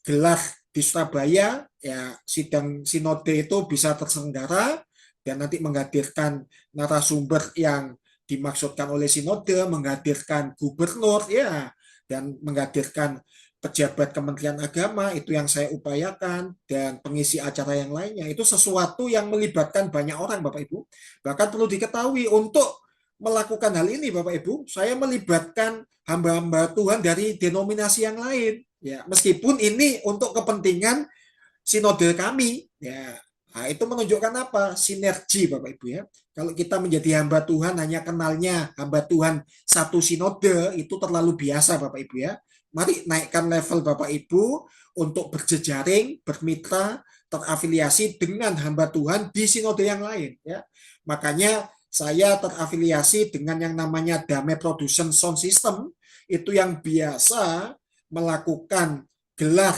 gelar di Surabaya ya sidang sinode itu bisa terselenggara dan nanti menghadirkan narasumber yang dimaksudkan oleh sinode, menghadirkan gubernur ya dan menghadirkan pejabat Kementerian Agama itu yang saya upayakan dan pengisi acara yang lainnya itu sesuatu yang melibatkan banyak orang Bapak Ibu. Bahkan perlu diketahui untuk melakukan hal ini Bapak Ibu, saya melibatkan hamba-hamba Tuhan dari denominasi yang lain. Ya, meskipun ini untuk kepentingan sinode kami, ya. Nah, itu menunjukkan apa? Sinergi Bapak Ibu ya. Kalau kita menjadi hamba Tuhan hanya kenalnya hamba Tuhan satu sinode itu terlalu biasa Bapak Ibu ya. Mari naikkan level Bapak Ibu untuk berjejaring, bermitra, terafiliasi dengan hamba Tuhan di sinode yang lain ya. Makanya saya terafiliasi dengan yang namanya Damai Production Sound System itu yang biasa melakukan gelar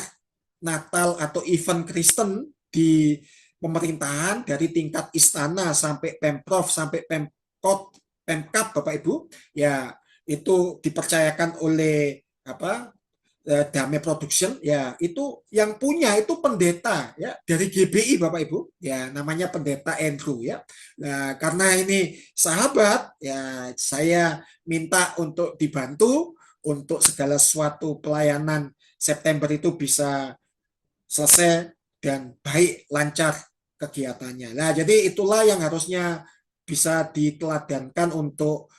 Natal atau event Kristen di pemerintahan dari tingkat istana sampai Pemprov sampai Pemkot Pemkap Bapak Ibu ya itu dipercayakan oleh apa Damai Production ya itu yang punya itu pendeta ya dari GBI Bapak Ibu ya namanya pendeta Andrew ya. Nah, karena ini sahabat ya saya minta untuk dibantu untuk segala sesuatu pelayanan September itu bisa selesai dan baik lancar kegiatannya. Nah, jadi itulah yang harusnya bisa diteladankan untuk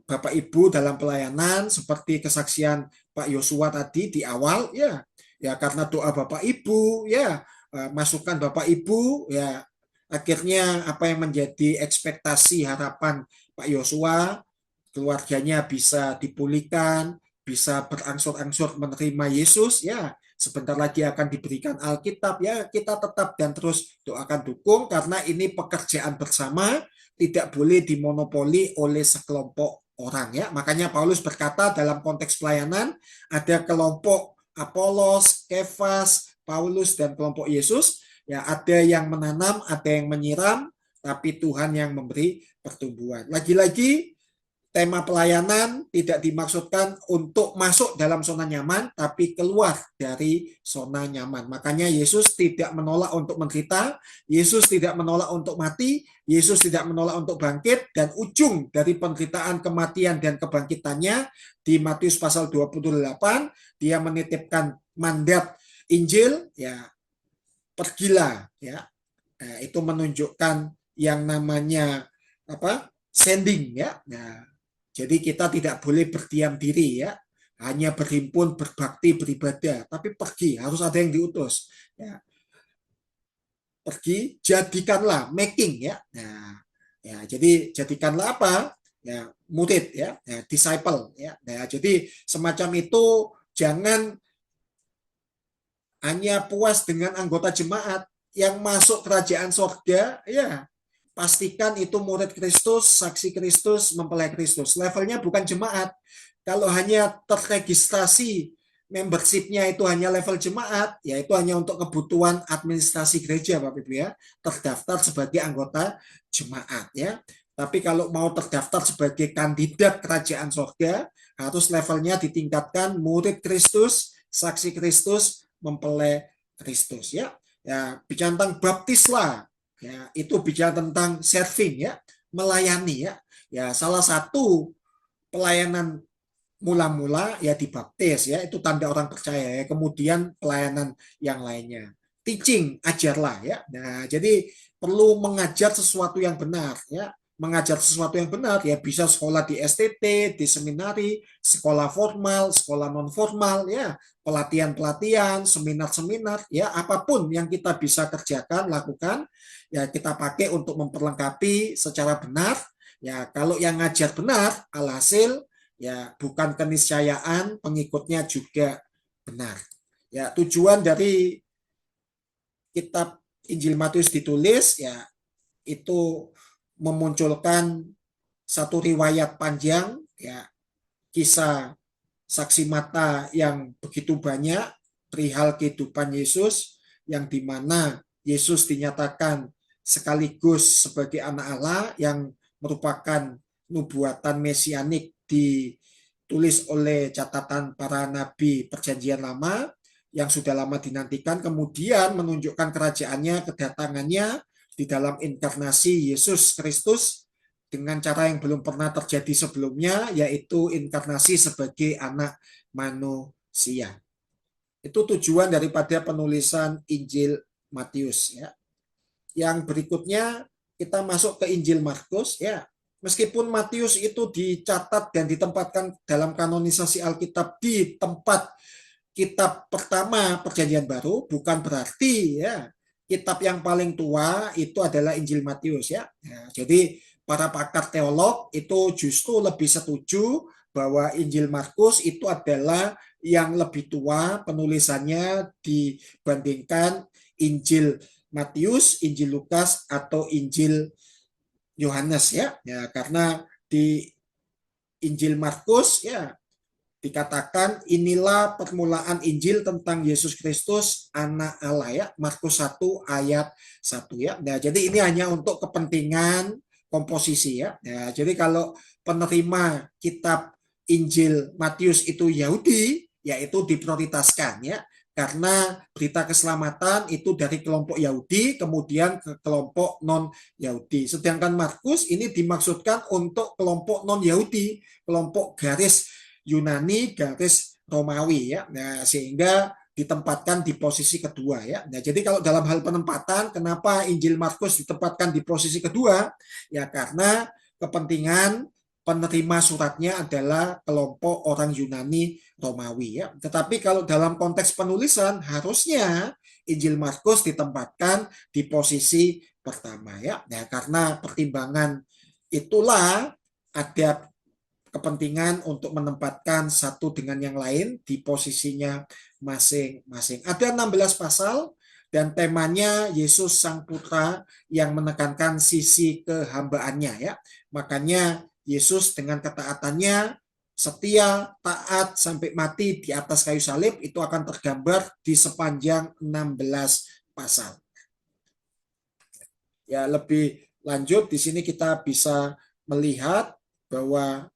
Bapak Ibu dalam pelayanan seperti kesaksian Pak Yosua tadi di awal ya. Ya karena doa Bapak Ibu ya, masukan Bapak Ibu ya akhirnya apa yang menjadi ekspektasi harapan Pak Yosua keluarganya bisa dipulihkan, bisa berangsur-angsur menerima Yesus ya sebentar lagi akan diberikan Alkitab ya kita tetap dan terus doakan dukung karena ini pekerjaan bersama tidak boleh dimonopoli oleh sekelompok orang ya makanya Paulus berkata dalam konteks pelayanan ada kelompok Apolos, Kefas, Paulus dan kelompok Yesus ya ada yang menanam ada yang menyiram tapi Tuhan yang memberi pertumbuhan lagi-lagi tema pelayanan tidak dimaksudkan untuk masuk dalam zona nyaman, tapi keluar dari zona nyaman. Makanya Yesus tidak menolak untuk menderita, Yesus tidak menolak untuk mati, Yesus tidak menolak untuk bangkit, dan ujung dari penderitaan, kematian, dan kebangkitannya di Matius pasal 28, dia menitipkan mandat Injil, ya pergilah, ya. Nah, itu menunjukkan yang namanya apa? Sending, ya. Nah, jadi kita tidak boleh berdiam diri ya, hanya berhimpun, berbakti, beribadah, tapi pergi, harus ada yang diutus. Ya. Pergi, jadikanlah, making ya. Nah, ya jadi jadikanlah apa? Ya, murid ya, ya disciple ya. Nah, jadi semacam itu jangan hanya puas dengan anggota jemaat yang masuk kerajaan sorga ya pastikan itu murid Kristus, saksi Kristus, mempelai Kristus. Levelnya bukan jemaat. Kalau hanya terregistrasi membershipnya itu hanya level jemaat, yaitu hanya untuk kebutuhan administrasi gereja, Bapak Ibu ya, terdaftar sebagai anggota jemaat ya. Tapi kalau mau terdaftar sebagai kandidat kerajaan surga, harus levelnya ditingkatkan murid Kristus, saksi Kristus, mempelai Kristus ya. Ya, bicara tentang baptislah, ya, itu bicara tentang serving ya, melayani ya. Ya, salah satu pelayanan mula-mula ya dibaptis ya, itu tanda orang percaya ya. Kemudian pelayanan yang lainnya, teaching, ajarlah ya. Nah, jadi perlu mengajar sesuatu yang benar ya. Mengajar sesuatu yang benar ya, bisa sekolah di STT, di seminari, sekolah formal, sekolah non formal ya, pelatihan-pelatihan, seminar-seminar ya, apapun yang kita bisa kerjakan, lakukan ya, kita pakai untuk memperlengkapi secara benar ya. Kalau yang ngajar benar, alhasil ya bukan keniscayaan, pengikutnya juga benar. Ya, tujuan dari kitab Injil Matius ditulis ya itu memunculkan satu riwayat panjang ya, kisah saksi mata yang begitu banyak perihal kehidupan Yesus, yang dimana Yesus dinyatakan sekaligus sebagai anak Allah yang merupakan nubuatan mesianik ditulis oleh catatan para nabi perjanjian lama yang sudah lama dinantikan, kemudian menunjukkan kerajaannya, kedatangannya di dalam inkarnasi Yesus Kristus dengan cara yang belum pernah terjadi sebelumnya, yaitu inkarnasi sebagai anak manusia. Itu tujuan daripada penulisan Injil Matius ya. Yang berikutnya kita masuk ke Injil Markus ya. Meskipun Matius itu dicatat dan ditempatkan dalam kanonisasi Alkitab di tempat kitab pertama Perjanjian Baru, bukan berarti ya kitab yang paling tua itu adalah Injil Matius ya. Nah, jadi para pakar teolog itu justru lebih setuju bahwa Injil Markus itu adalah yang lebih tua penulisannya dibandingkan Injil Matius, Injil Lukas atau Injil Yohanes ya. Ya, karena di Injil Markus ya dikatakan inilah permulaan Injil tentang Yesus Kristus anak Allah ya, Markus 1 ayat 1 ya. Nah, jadi ini hanya untuk kepentingan komposisi ya. Nah, jadi kalau penerima kitab Injil Matius itu Yahudi, yaitu diprioritaskan ya. Karena berita keselamatan itu dari kelompok Yahudi kemudian ke kelompok non-Yahudi. Sedangkan Markus ini dimaksudkan untuk kelompok non-Yahudi, kelompok garis Yunani garis Romawi ya. Nah, sehingga ditempatkan di posisi kedua ya. Nah, jadi kalau dalam hal penempatan, kenapa Injil Markus ditempatkan di posisi kedua? Ya karena kepentingan penerima suratnya adalah kelompok orang Yunani Romawi ya. Tetapi kalau dalam konteks penulisan harusnya Injil Markus ditempatkan di posisi pertama ya. Nah, karena pertimbangan itulah ada kepentingan untuk menempatkan satu dengan yang lain di posisinya masing-masing. Ada 16 pasal dan temanya Yesus Sang Putra yang menekankan sisi kehambaannya ya. Makanya Yesus dengan ketaatannya setia, taat sampai mati di atas kayu salib itu akan tergambar di sepanjang 16 pasal. Ya, lebih lanjut di sini kita bisa melihat bahwa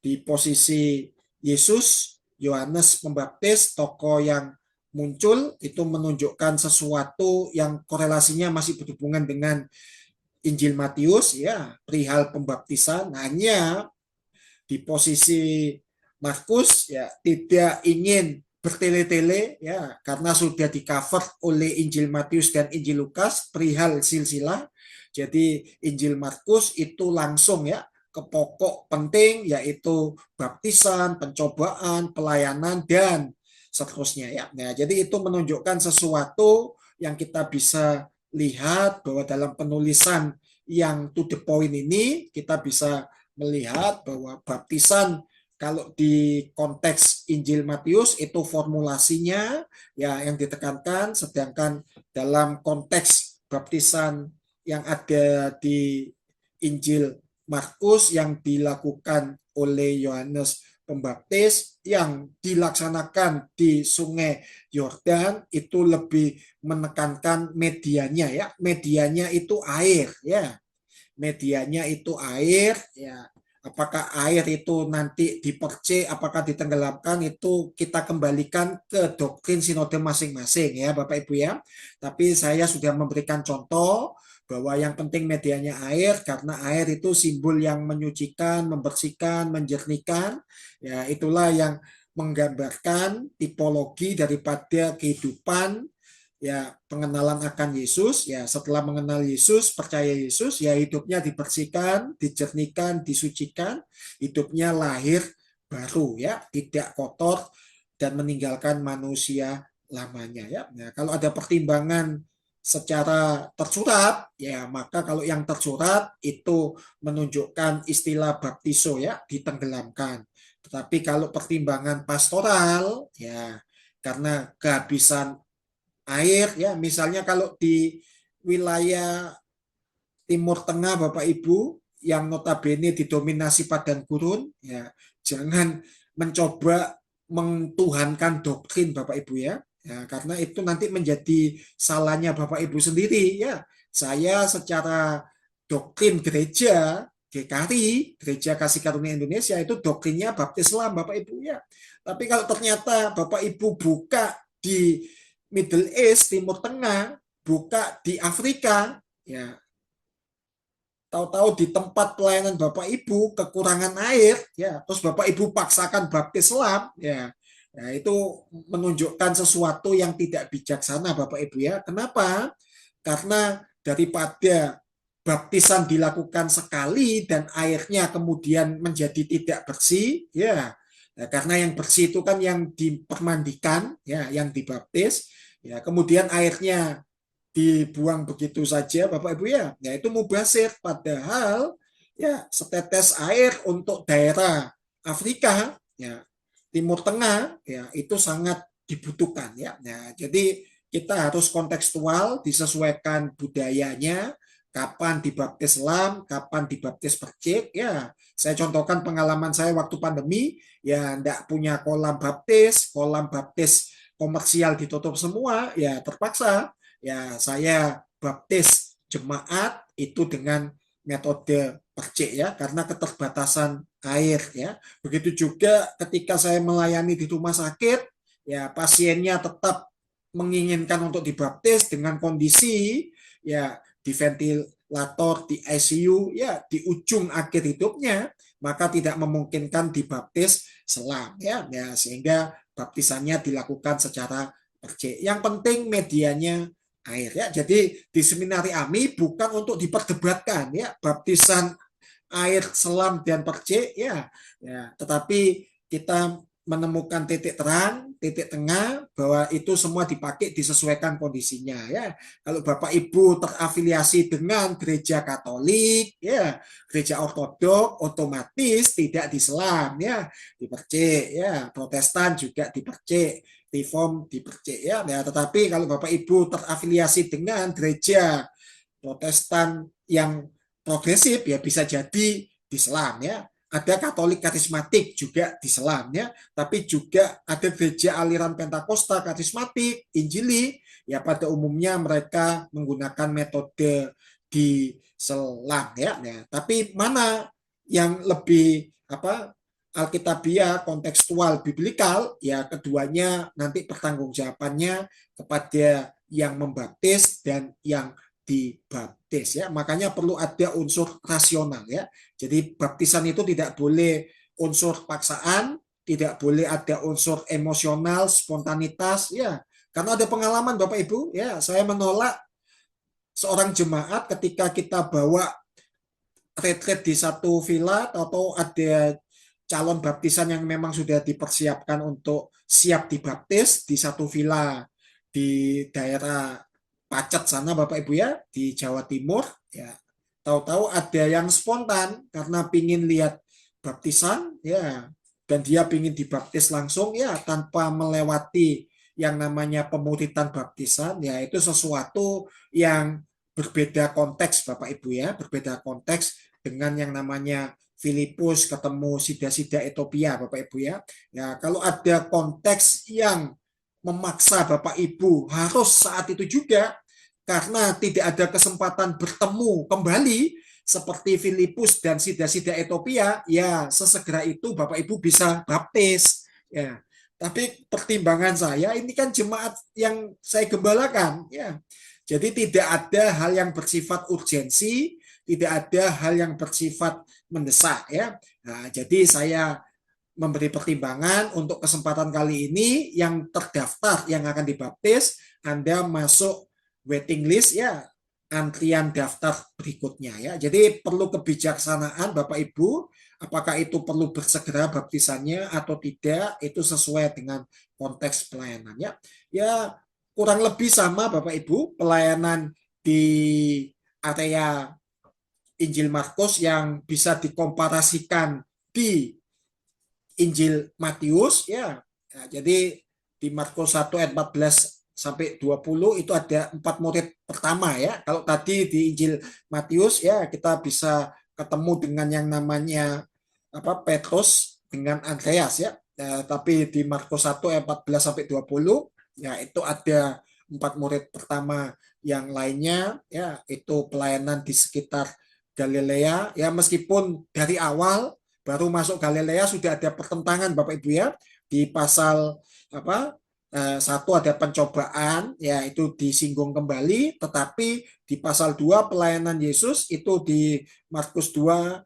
di posisi Yesus, Yohanes Pembaptis, tokoh yang muncul itu menunjukkan sesuatu yang korelasinya masih berhubungan dengan Injil Matius ya, perihal pembaptisan. Hanya di posisi Markus ya tidak ingin bertele-tele ya karena sudah di cover oleh Injil Matius dan Injil Lukas perihal silsilah. Jadi Injil Markus itu langsung ya ke pokok penting yaitu baptisan, pencobaan, pelayanan dan seterusnya ya. Nah, jadi itu menunjukkan sesuatu yang kita bisa lihat bahwa dalam penulisan yang to the point ini kita bisa melihat bahwa baptisan kalau di konteks Injil Matius itu formulasinya ya yang ditekankan, sedangkan dalam konteks baptisan yang ada di Injil Markus yang dilakukan oleh Yohanes Pembaptis yang dilaksanakan di Sungai Yordan itu lebih menekankan medianya ya. Medianya itu air ya. Medianya itu air ya. Apakah air itu nanti dipercik, apakah ditenggelamkan, itu kita kembalikan ke doktrin sinode masing-masing ya Bapak Ibu ya. Tapi saya sudah memberikan contoh bahwa yang penting medianya air, karena air itu simbol yang menyucikan, membersihkan, menjernihkan. Ya, itulah yang menggambarkan tipologi daripada kehidupan ya, pengenalan akan Yesus. Ya, setelah mengenal Yesus, percaya Yesus, ya hidupnya dibersihkan, dijernihkan, disucikan, hidupnya lahir baru ya, tidak kotor dan meninggalkan manusia lamanya ya. Nah, kalau ada pertimbangan secara tersurat ya, maka kalau yang tersurat itu menunjukkan istilah baptiso ya, ditenggelamkan. Tetapi kalau pertimbangan pastoral ya, karena kehabisan air ya, misalnya kalau di wilayah Timur Tengah Bapak Ibu yang notabene didominasi padang gurun ya, jangan mencoba mentuhankan doktrin Bapak Ibu ya. Ya, karena itu nanti menjadi salahnya Bapak Ibu sendiri ya. Saya secara doktrin gereja GKRI, Gereja Kasih Karunia Indonesia, itu doktrinnya baptis Islam Bapak Ibu ya. Tapi kalau ternyata Bapak Ibu buka di Middle East, Timur Tengah, buka di Afrika, ya tahu-tahu di tempat pelayanan Bapak Ibu kekurangan air, ya terus Bapak Ibu paksakan baptis Islam, ya, ya itu menunjukkan sesuatu yang tidak bijaksana Bapak Ibu ya. Kenapa? Karena daripada baptisan dilakukan sekali dan airnya kemudian menjadi tidak bersih, ya, ya karena yang bersih itu kan yang dipermandikan, ya, yang dibaptis, ya kemudian airnya dibuang begitu saja Bapak Ibu ya, ya itu mubazir, padahal ya setetes air untuk daerah Afrika ya, Timur Tengah ya itu sangat dibutuhkan ya. Ya jadi kita harus kontekstual, disesuaikan budayanya, kapan dibaptis Islam, kapan dibaptis percik ya. Saya contohkan pengalaman saya waktu pandemi ya, enggak punya kolam baptis komersial ditutup semua ya, terpaksa ya saya baptis jemaat itu dengan metode percik ya, karena keterbatasan air ya. Begitu juga ketika saya melayani di rumah sakit ya, pasiennya tetap menginginkan untuk dibaptis dengan kondisi ya di ventilator, di ICU ya, di ujung akhir hidupnya, maka tidak memungkinkan dibaptis selam ya, ya sehingga baptisannya dilakukan secara percik. Yang penting medianya air ya. Jadi di seminari AMI bukan untuk diperdebatkan ya baptisan air selam dan percik ya, ya, tetapi kita menemukan titik terang, titik tengah bahwa itu semua dipakai disesuaikan kondisinya ya. Kalau Bapak Ibu terafiliasi dengan gereja Katolik ya, gereja Ortodok, otomatis tidak diselam ya, dipercik ya. Protestan juga dipercik, Reform dipercik ya. Ya, tetapi kalau Bapak Ibu terafiliasi dengan gereja Protestan yang progresif ya bisa jadi diselam ya. Ada Katolik karismatik juga diselam ya, tapi juga ada gereja aliran Pentakosta karismatik, Injili ya, pada umumnya mereka menggunakan metode diselam ya. Ya. Tapi mana yang lebih apa alkitabiah, kontekstual, biblikal ya, keduanya nanti pertanggungjawabannya kepada yang membaptis dan yang dibaptis ya. Makanya perlu ada unsur rasional ya. Jadi baptisan itu tidak boleh unsur paksaan, tidak boleh ada unsur emosional, spontanitas ya. Karena ada pengalaman Bapak Ibu ya, saya menolak seorang jemaat ketika kita bawa retreat di satu villa atau ada calon baptisan yang memang sudah dipersiapkan untuk siap dibaptis di satu villa di daerah Pacet sana Bapak Ibu ya, di Jawa Timur ya. Tahu-tahu ada yang spontan karena pingin lihat baptisan ya, dan dia pingin dibaptis langsung ya tanpa melewati yang namanya pemuritan baptisan ya, itu sesuatu yang berbeda konteks Bapak Ibu ya, berbeda konteks dengan yang namanya Filipus ketemu sida-sida Ethiopia, Bapak Ibu ya. Ya, kalau ada konteks yang memaksa Bapak Ibu harus saat itu juga karena tidak ada kesempatan bertemu kembali seperti Filipus dan sida-sida Ethiopia, ya sesegera itu Bapak Ibu bisa baptis. Ya, tapi pertimbangan saya ini kan jemaat yang saya gembalakan, ya. Jadi tidak ada hal yang bersifat urgensi, tidak ada hal yang bersifat mendesak, ya. Nah, jadi saya memberi pertimbangan untuk kesempatan kali ini yang terdaftar yang akan dibaptis, Anda masuk waiting list ya, antrian daftar berikutnya ya. Jadi perlu kebijaksanaan Bapak Ibu, apakah itu perlu bersegera baptisannya atau tidak, itu sesuai dengan konteks pelayanannya. Ya, kurang lebih sama Bapak Ibu, pelayanan di area Injil Markus yang bisa dikomparasikan di Injil Matius ya. Nah, jadi di Markus 1 ayat 14 sampai 20 itu ada 4 murid pertama ya. Kalau tadi di Injil Matius ya kita bisa ketemu dengan yang namanya Petrus dengan Andreas ya. Tapi di Markus 1 ayat 14 sampai 20 ya itu ada 4 murid pertama yang lainnya ya itu pelayanan di sekitar Galilea ya, meskipun dari awal baru masuk Galilea sudah ada pertentangan Bapak Ibu ya, di pasal satu ada pencobaan ya itu disinggung kembali, tetapi di pasal 2 pelayanan Yesus itu di Markus 2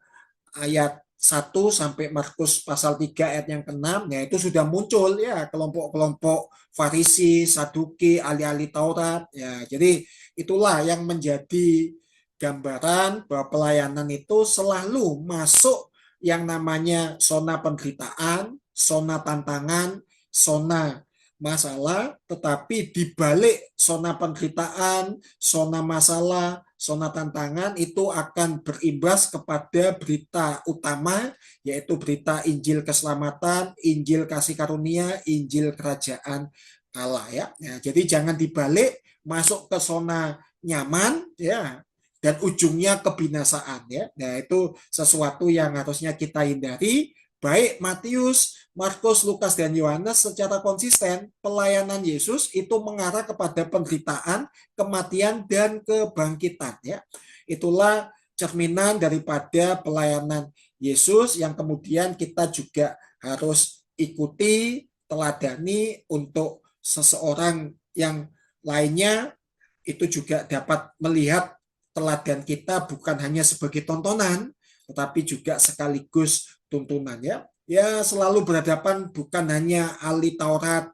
ayat 1 sampai Markus pasal 3 ayat yang ke-6 ya itu sudah muncul ya kelompok-kelompok Farisi, Saduki, ahli-ahli Taurat ya. Jadi itulah yang menjadi gambaran bahwa pelayanan itu selalu masuk yang namanya zona penderitaan, zona tantangan, zona masalah, tetapi di balik zona penderitaan, zona masalah, zona tantangan itu akan berimbas kepada berita utama, yaitu berita Injil keselamatan, Injil kasih karunia, Injil kerajaan Allah ya. Ya, jadi jangan dibalik masuk ke zona nyaman ya dan ujungnya kebinasaan ya. Nah, itu sesuatu yang harusnya kita hindari. Baik Matius, Markus, Lukas, dan Yohanes secara konsisten pelayanan Yesus itu mengarah kepada penderitaan, kematian, dan kebangkitan ya. Itulah cerminan daripada pelayanan Yesus yang kemudian kita juga harus ikuti, teladani untuk seseorang yang lainnya itu juga dapat melihat teladan kita bukan hanya sebagai tontonan, tetapi juga sekaligus tuntunan ya. Ya selalu berhadapan bukan hanya ahli Taurat,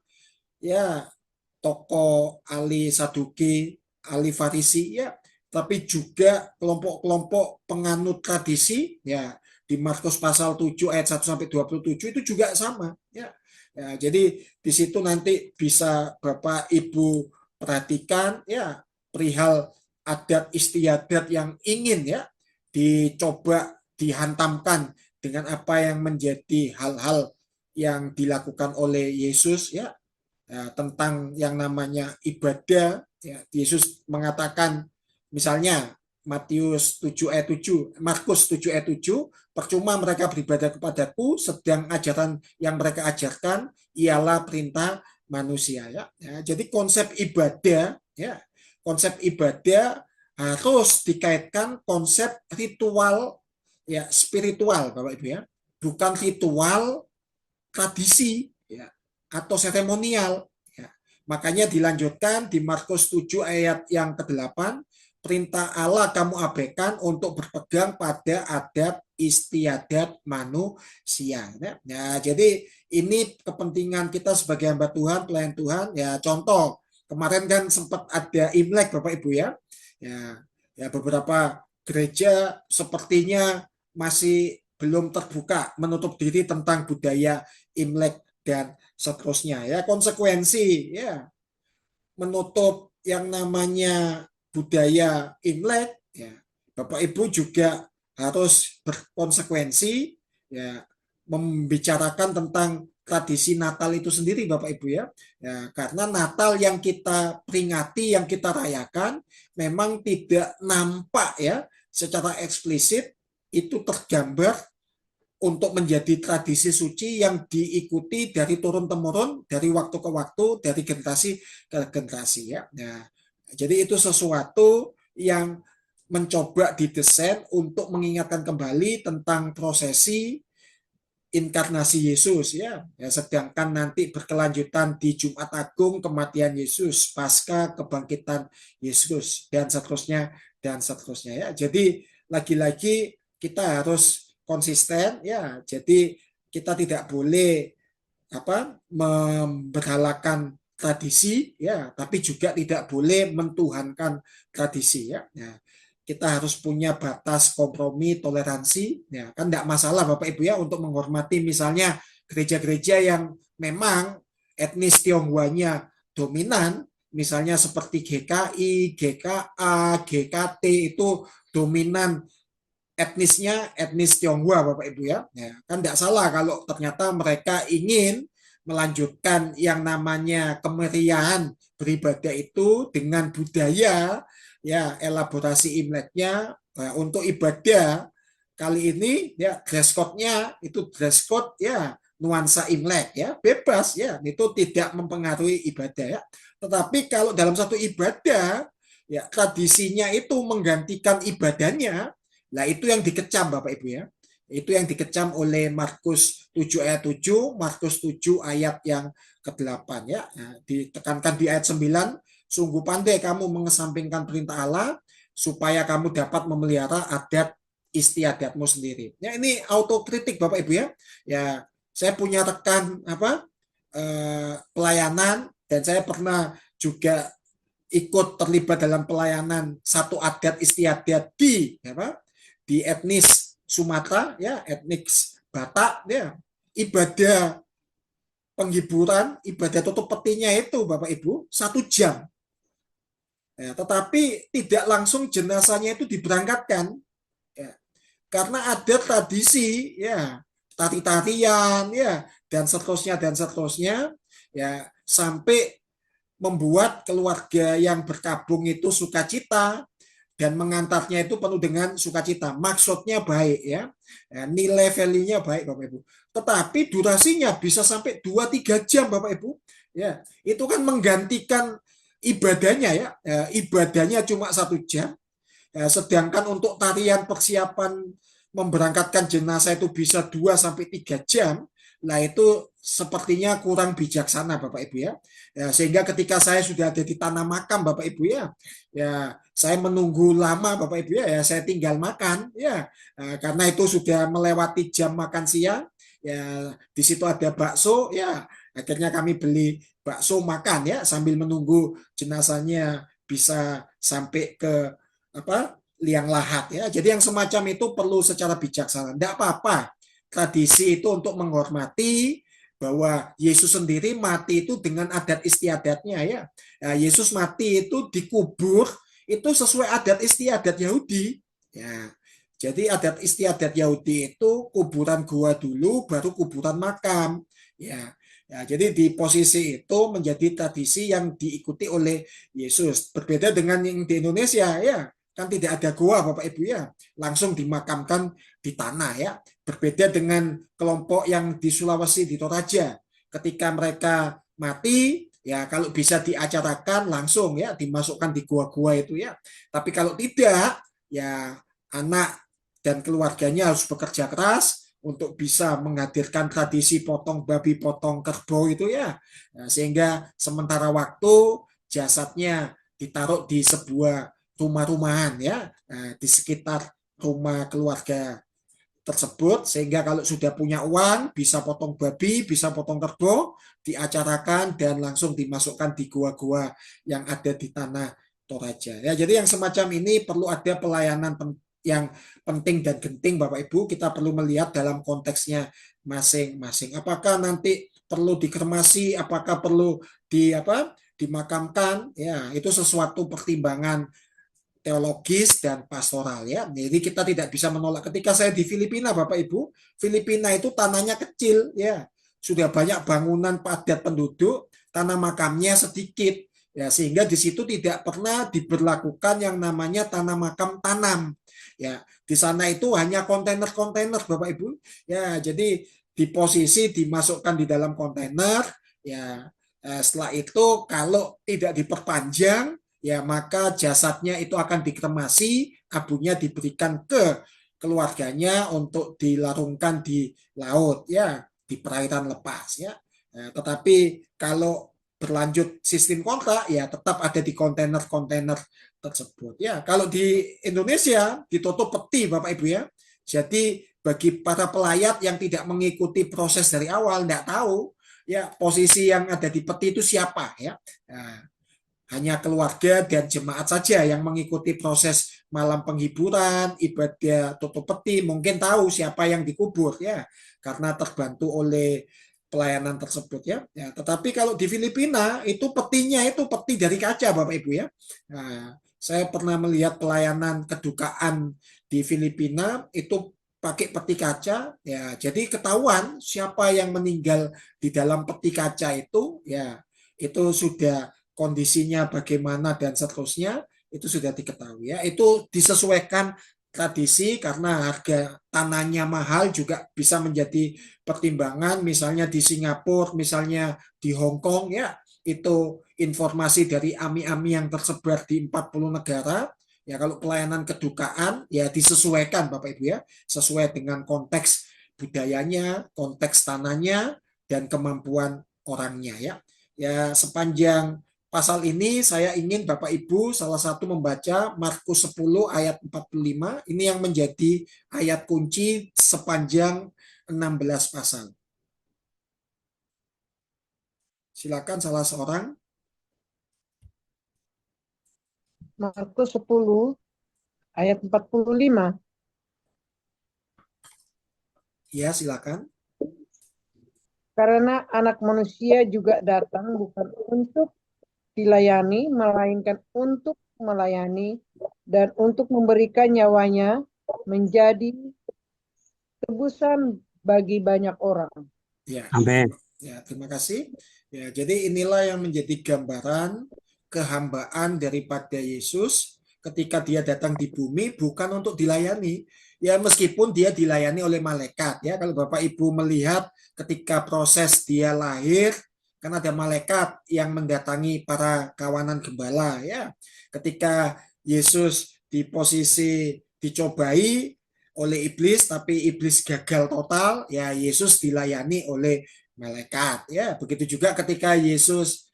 ya tokoh ahli Saduki, ahli Farisi ya, tapi juga kelompok-kelompok penganut tradisi ya. Di Markus pasal 7 ayat 1 sampai 27 itu juga sama ya. Ya, jadi di situ nanti bisa Bapak Ibu perhatikan ya perihal adat istiadat yang ingin ya dicoba dihantamkan dengan apa yang menjadi hal-hal yang dilakukan oleh Yesus ya, ya tentang yang namanya ibadah ya. Yesus mengatakan misalnya Matius 7 ayat 7, Markus 7 ayat 7, percuma mereka beribadah kepadaku sedang ajaran yang mereka ajarkan ialah perintah manusia ya. Ya jadi konsep ibadah ya, konsep ibadah harus dikaitkan konsep ritual ya spiritual Bapak Ibu ya, bukan ritual tradisi ya atau seremonial ya. Makanya dilanjutkan di Markus 7 ayat yang ke-8, perintah Allah kamu abaikan untuk berpegang pada adat istiadat manusia ya. Nah, jadi ini kepentingan kita sebagai hamba Tuhan, pelayan Tuhan ya. Contoh kemarin kan sempat ada Imlek Bapak Ibu ya. Ya, ya beberapa gereja sepertinya masih belum terbuka, menutup diri tentang budaya Imlek dan seterusnya ya. Konsekuensi ya menutup yang namanya budaya Imlek ya. Bapak Ibu juga harus berkonsekuensi ya membicarakan tentang tradisi Natal itu sendiri Bapak Ibu ya. Ya, karena Natal yang kita peringati, yang kita rayakan memang tidak nampak ya secara eksplisit itu tergambar untuk menjadi tradisi suci yang diikuti dari turun-temurun, dari waktu ke waktu, dari generasi ke generasi ya. Nah, jadi itu sesuatu yang mencoba didesain untuk mengingatkan kembali tentang prosesi inkarnasi Yesus ya. Ya, sedangkan nanti berkelanjutan di Jumat Agung kematian Yesus, Pasca kebangkitan Yesus dan seterusnya ya. Jadi lagi-lagi kita harus konsisten ya. Jadi kita tidak boleh memberhalakan tradisi ya, tapi juga tidak boleh mentuhankan tradisi ya. Nah, kita harus punya batas kompromi toleransi ya, kan tidak masalah Bapak Ibu ya untuk menghormati misalnya gereja-gereja yang memang etnis Tionghoanya dominan, misalnya seperti GKI, GKA, GKT itu dominan etnisnya etnis Tionghoa Bapak Ibu ya. Ya kan tidak salah kalau ternyata mereka ingin melanjutkan yang namanya kemeriahan beribadah itu dengan budaya ya elaborasi Imleknya untuk ibadah kali ini ya dress code-nya itu dress code ya nuansa Imlek ya bebas ya itu tidak mempengaruhi ibadah ya. Tetapi kalau dalam satu ibadah ya tradisinya itu menggantikan ibadahnya. Nah, itu yang dikecam Bapak Ibu ya. Itu yang dikecam oleh Markus 7 ayat 7, Markus 7 ayat yang ke-8 ya. Nah, ditekankan di ayat 9, sungguh pandai kamu mengesampingkan perintah Allah supaya kamu dapat memelihara adat istiadatmu sendiri. Ya, ini autokritik Bapak Ibu ya. Ya, saya punya rekan pelayanan dan saya pernah juga ikut terlibat dalam pelayanan satu adat istiadat di etnis Sumatera ya etnis Batak ya ibadah penghiburan ibadah tutup petinya itu Bapak Ibu 1 jam ya, tetapi tidak langsung jenazahnya itu diberangkatkan ya, karena ada tradisi ya tari-tarian ya dan seterusnya ya sampai membuat keluarga yang berkabung itu sukacita dan mengantarnya itu penuh dengan sukacita. Maksudnya baik ya. Nilai value-nya baik Bapak Ibu. Tetapi durasinya bisa sampai 2-3 jam Bapak Ibu. Ya, itu kan menggantikan ibadahnya ya. Ibadahnya cuma 1 jam. Sedangkan untuk tarian persiapan memberangkatkan jenazah itu bisa 2-3 jam. Nah itu sepertinya kurang bijaksana Bapak Ibu ya. Ya, sehingga ketika saya sudah ada di tanah makam Bapak Ibu ya saya menunggu lama Bapak Ibu ya saya tinggal makan ya. Karena itu sudah melewati jam makan siang ya di situ ada bakso ya akhirnya kami beli bakso makan ya sambil menunggu jenazahnya bisa sampai ke liang lahat ya. Jadi yang semacam itu perlu secara bijaksana. Tidak apa-apa. Tradisi itu untuk menghormati bahwa Yesus sendiri mati itu dengan adat istiadatnya ya. Nah, Yesus mati itu dikubur itu sesuai adat istiadat Yahudi. Ya. Jadi adat istiadat Yahudi itu kuburan gua dulu baru kuburan makam. Ya. Ya, jadi di posisi itu menjadi tradisi yang diikuti oleh Yesus. Berbeda dengan yang di Indonesia ya kan tidak ada gua Bapak Ibu ya langsung dimakamkan di tanah ya berbeda dengan kelompok yang di Sulawesi di Toraja ketika mereka mati ya kalau bisa diacarakan langsung ya dimasukkan di gua-gua itu ya tapi kalau tidak ya anak dan keluarganya harus bekerja keras untuk bisa menghadirkan tradisi potong babi potong kerbau itu ya nah, sehingga sementara waktu jasadnya ditaruh di sebuah rumah-rumahan ya di sekitar rumah keluarga tersebut sehingga kalau sudah punya uang bisa potong babi, bisa potong kerbau, diacarakan dan langsung dimasukkan di gua-gua yang ada di tanah Toraja. Ya, jadi yang semacam ini perlu ada pelayanan yang penting dan genting Bapak Ibu, kita perlu melihat dalam konteksnya masing-masing. Apakah nanti perlu dikremasi, apakah perlu dimakamkan? Ya, itu sesuatu pertimbangan teologis dan pastoral ya. Jadi kita tidak bisa menolak. Ketika saya di Filipina Bapak Ibu, Filipina itu tanahnya kecil ya. Sudah banyak bangunan padat penduduk, tanah makamnya sedikit. Ya, sehingga di situ tidak pernah diberlakukan yang namanya tanah makam tanam. Ya, di sana itu hanya kontainer-kontainer Bapak Ibu. Ya, jadi di posisi dimasukkan di dalam kontainer, ya setelah itu kalau tidak diperpanjang, ya maka jasadnya itu akan dikremasi, abunya diberikan ke keluarganya untuk dilarungkan di laut, ya di perairan lepas, ya. Nah, tetapi kalau berlanjut sistem kontrak, ya tetap ada di kontainer-kontainer tersebut. Ya, kalau di Indonesia ditutup peti Bapak Ibu ya. Jadi bagi para pelayat yang tidak mengikuti proses dari awal, tidak tahu ya posisi yang ada di peti itu siapa ya. Nah, hanya keluarga dan jemaat saja yang mengikuti proses malam penghiburan, ibadah tutup peti, mungkin tahu siapa yang dikubur ya, karena terbantu oleh pelayanan tersebut ya. Ya, tetapi kalau di Filipina itu petinya itu peti dari kaca Bapak Ibu ya. Nah, saya pernah melihat pelayanan kedukaan di Filipina itu pakai peti kaca ya. Jadi ketahuan siapa yang meninggal di dalam peti kaca itu ya. Itu sudah kondisinya bagaimana dan seterusnya itu sudah diketahui ya. Itu disesuaikan tradisi karena harga tanahnya mahal juga bisa menjadi pertimbangan, misalnya di Singapura, misalnya di Hong Kong ya, itu informasi dari AMI-AMI yang tersebar di 40 negara. Ya kalau pelayanan kedukaan ya disesuaikan Bapak Ibu ya, sesuai dengan konteks budayanya, konteks tanahnya dan kemampuan orangnya ya. Ya sepanjang pasal ini saya ingin Bapak Ibu salah satu membaca Markus 10 ayat 45. Ini yang menjadi ayat kunci sepanjang 16 pasal. Silakan salah seorang. Markus 10 ayat 45. Ya, silakan. Karena anak manusia juga datang bukan untuk dilayani, melainkan untuk melayani dan untuk memberikan nyawanya menjadi tebusan bagi banyak orang. Ya. Amin. Ya, terima kasih. Ya, jadi inilah yang menjadi gambaran kehambaan daripada Yesus ketika dia datang di bumi bukan untuk dilayani. Ya, meskipun dia dilayani oleh malaikat ya. Kalau Bapak Ibu melihat ketika proses dia lahir, kan ada malaikat yang mendatangi para kawanan gembala ya. Ketika Yesus di posisi dicobai oleh iblis tapi iblis gagal total, ya Yesus dilayani oleh malaikat ya. Begitu juga ketika Yesus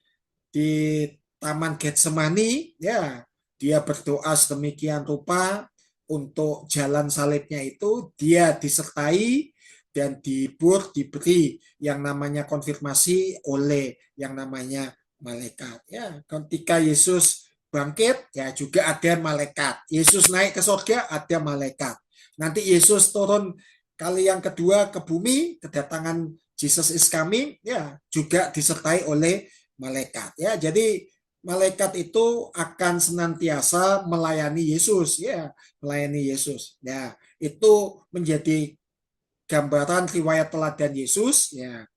di Taman Getsemani ya, dia berdoa sedemikian rupa untuk jalan salibnya itu dia disertai dan diberi yang namanya konfirmasi oleh yang namanya malaikat ya. Ketika Yesus bangkit ya juga ada malaikat. Yesus naik ke surga ada malaikat. Nanti Yesus turun kali yang kedua ke bumi, kedatangan Jesus is coming ya juga disertai oleh malaikat ya. Jadi malaikat itu akan senantiasa melayani Yesus ya, melayani Yesus. Ya, itu menjadi gambaran riwayat teladan Yesus ya,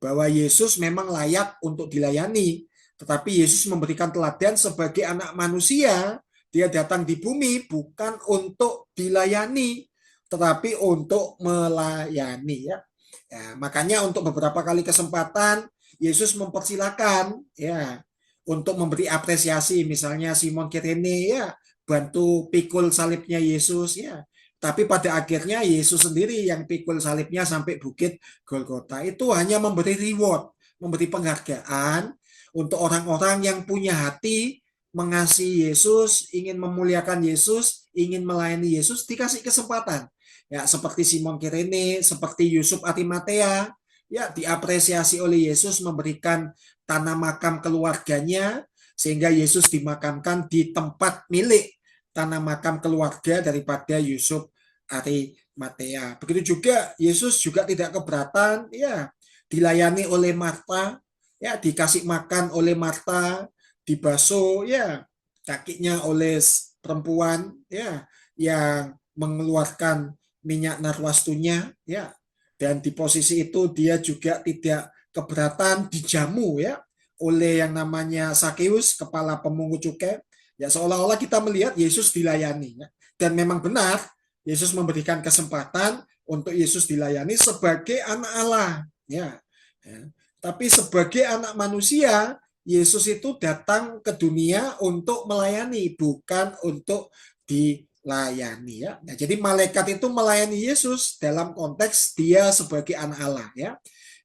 bahwa Yesus memang layak untuk dilayani, tetapi Yesus memberikan teladan sebagai anak manusia, dia datang di bumi bukan untuk dilayani, tetapi untuk melayani ya. Ya, makanya untuk beberapa kali kesempatan Yesus mempersilahkan ya untuk memberi apresiasi, misalnya Simon Kirene ya bantu pikul salibnya Yesus ya. Tapi pada akhirnya Yesus sendiri yang pikul salibnya sampai bukit Golgota. Itu hanya memberi reward, memberi penghargaan untuk orang-orang yang punya hati mengasihi Yesus, ingin memuliakan Yesus, ingin melayani Yesus, dikasih kesempatan. Ya, seperti Simon Kirene, seperti Yusuf Arimatea, ya diapresiasi oleh Yesus memberikan tanah makam keluarganya sehingga Yesus dimakamkan di tempat milik tanah makam keluarga daripada Yusuf Arimatea. Begitu juga Yesus juga tidak keberatan ya dilayani oleh Marta, ya dikasih makan oleh Marta, dibasuh ya kakinya oleh perempuan ya yang mengeluarkan minyak narwastunya ya, dan di posisi itu dia juga tidak keberatan dijamu ya oleh yang namanya Sakeus, kepala pemungut cukai. Ya seolah-olah kita melihat Yesus dilayani ya. dan memang benar Yesus memberikan kesempatan untuk Yesus dilayani sebagai anak Allah, ya. Tapi sebagai anak manusia, Yesus itu datang ke dunia untuk melayani, bukan untuk dilayani, ya. Nah, jadi malaikat itu melayani Yesus dalam konteks dia sebagai anak Allah, ya.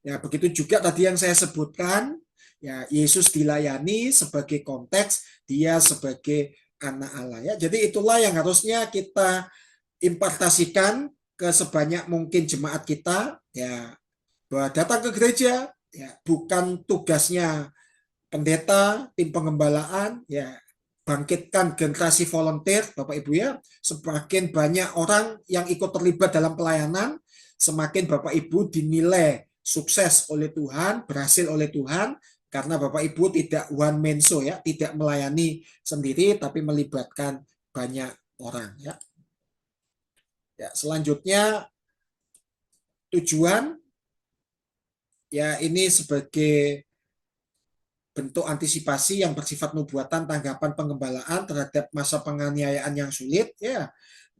Ya, begitu juga tadi yang saya sebutkan, ya, Yesus dilayani sebagai konteks dia sebagai anak Allah, ya. Jadi itulah yang harusnya kita impartasikan ke sebanyak mungkin jemaat kita, ya, bahwa datang ke gereja ya bukan tugasnya pendeta, tim pengembalaan, ya, bangkitkan generasi volunteer, Bapak Ibu, ya. Semakin banyak orang yang ikut terlibat dalam pelayanan, semakin Bapak Ibu dinilai sukses oleh Tuhan, berhasil oleh Tuhan, karena Bapak Ibu tidak one man show, ya, tidak melayani sendiri tapi melibatkan banyak orang, ya. Ya, selanjutnya tujuan, ya, ini sebagai bentuk antisipasi yang bersifat nubuatan tanggapan pengembalaan terhadap masa penganiayaan yang sulit, ya.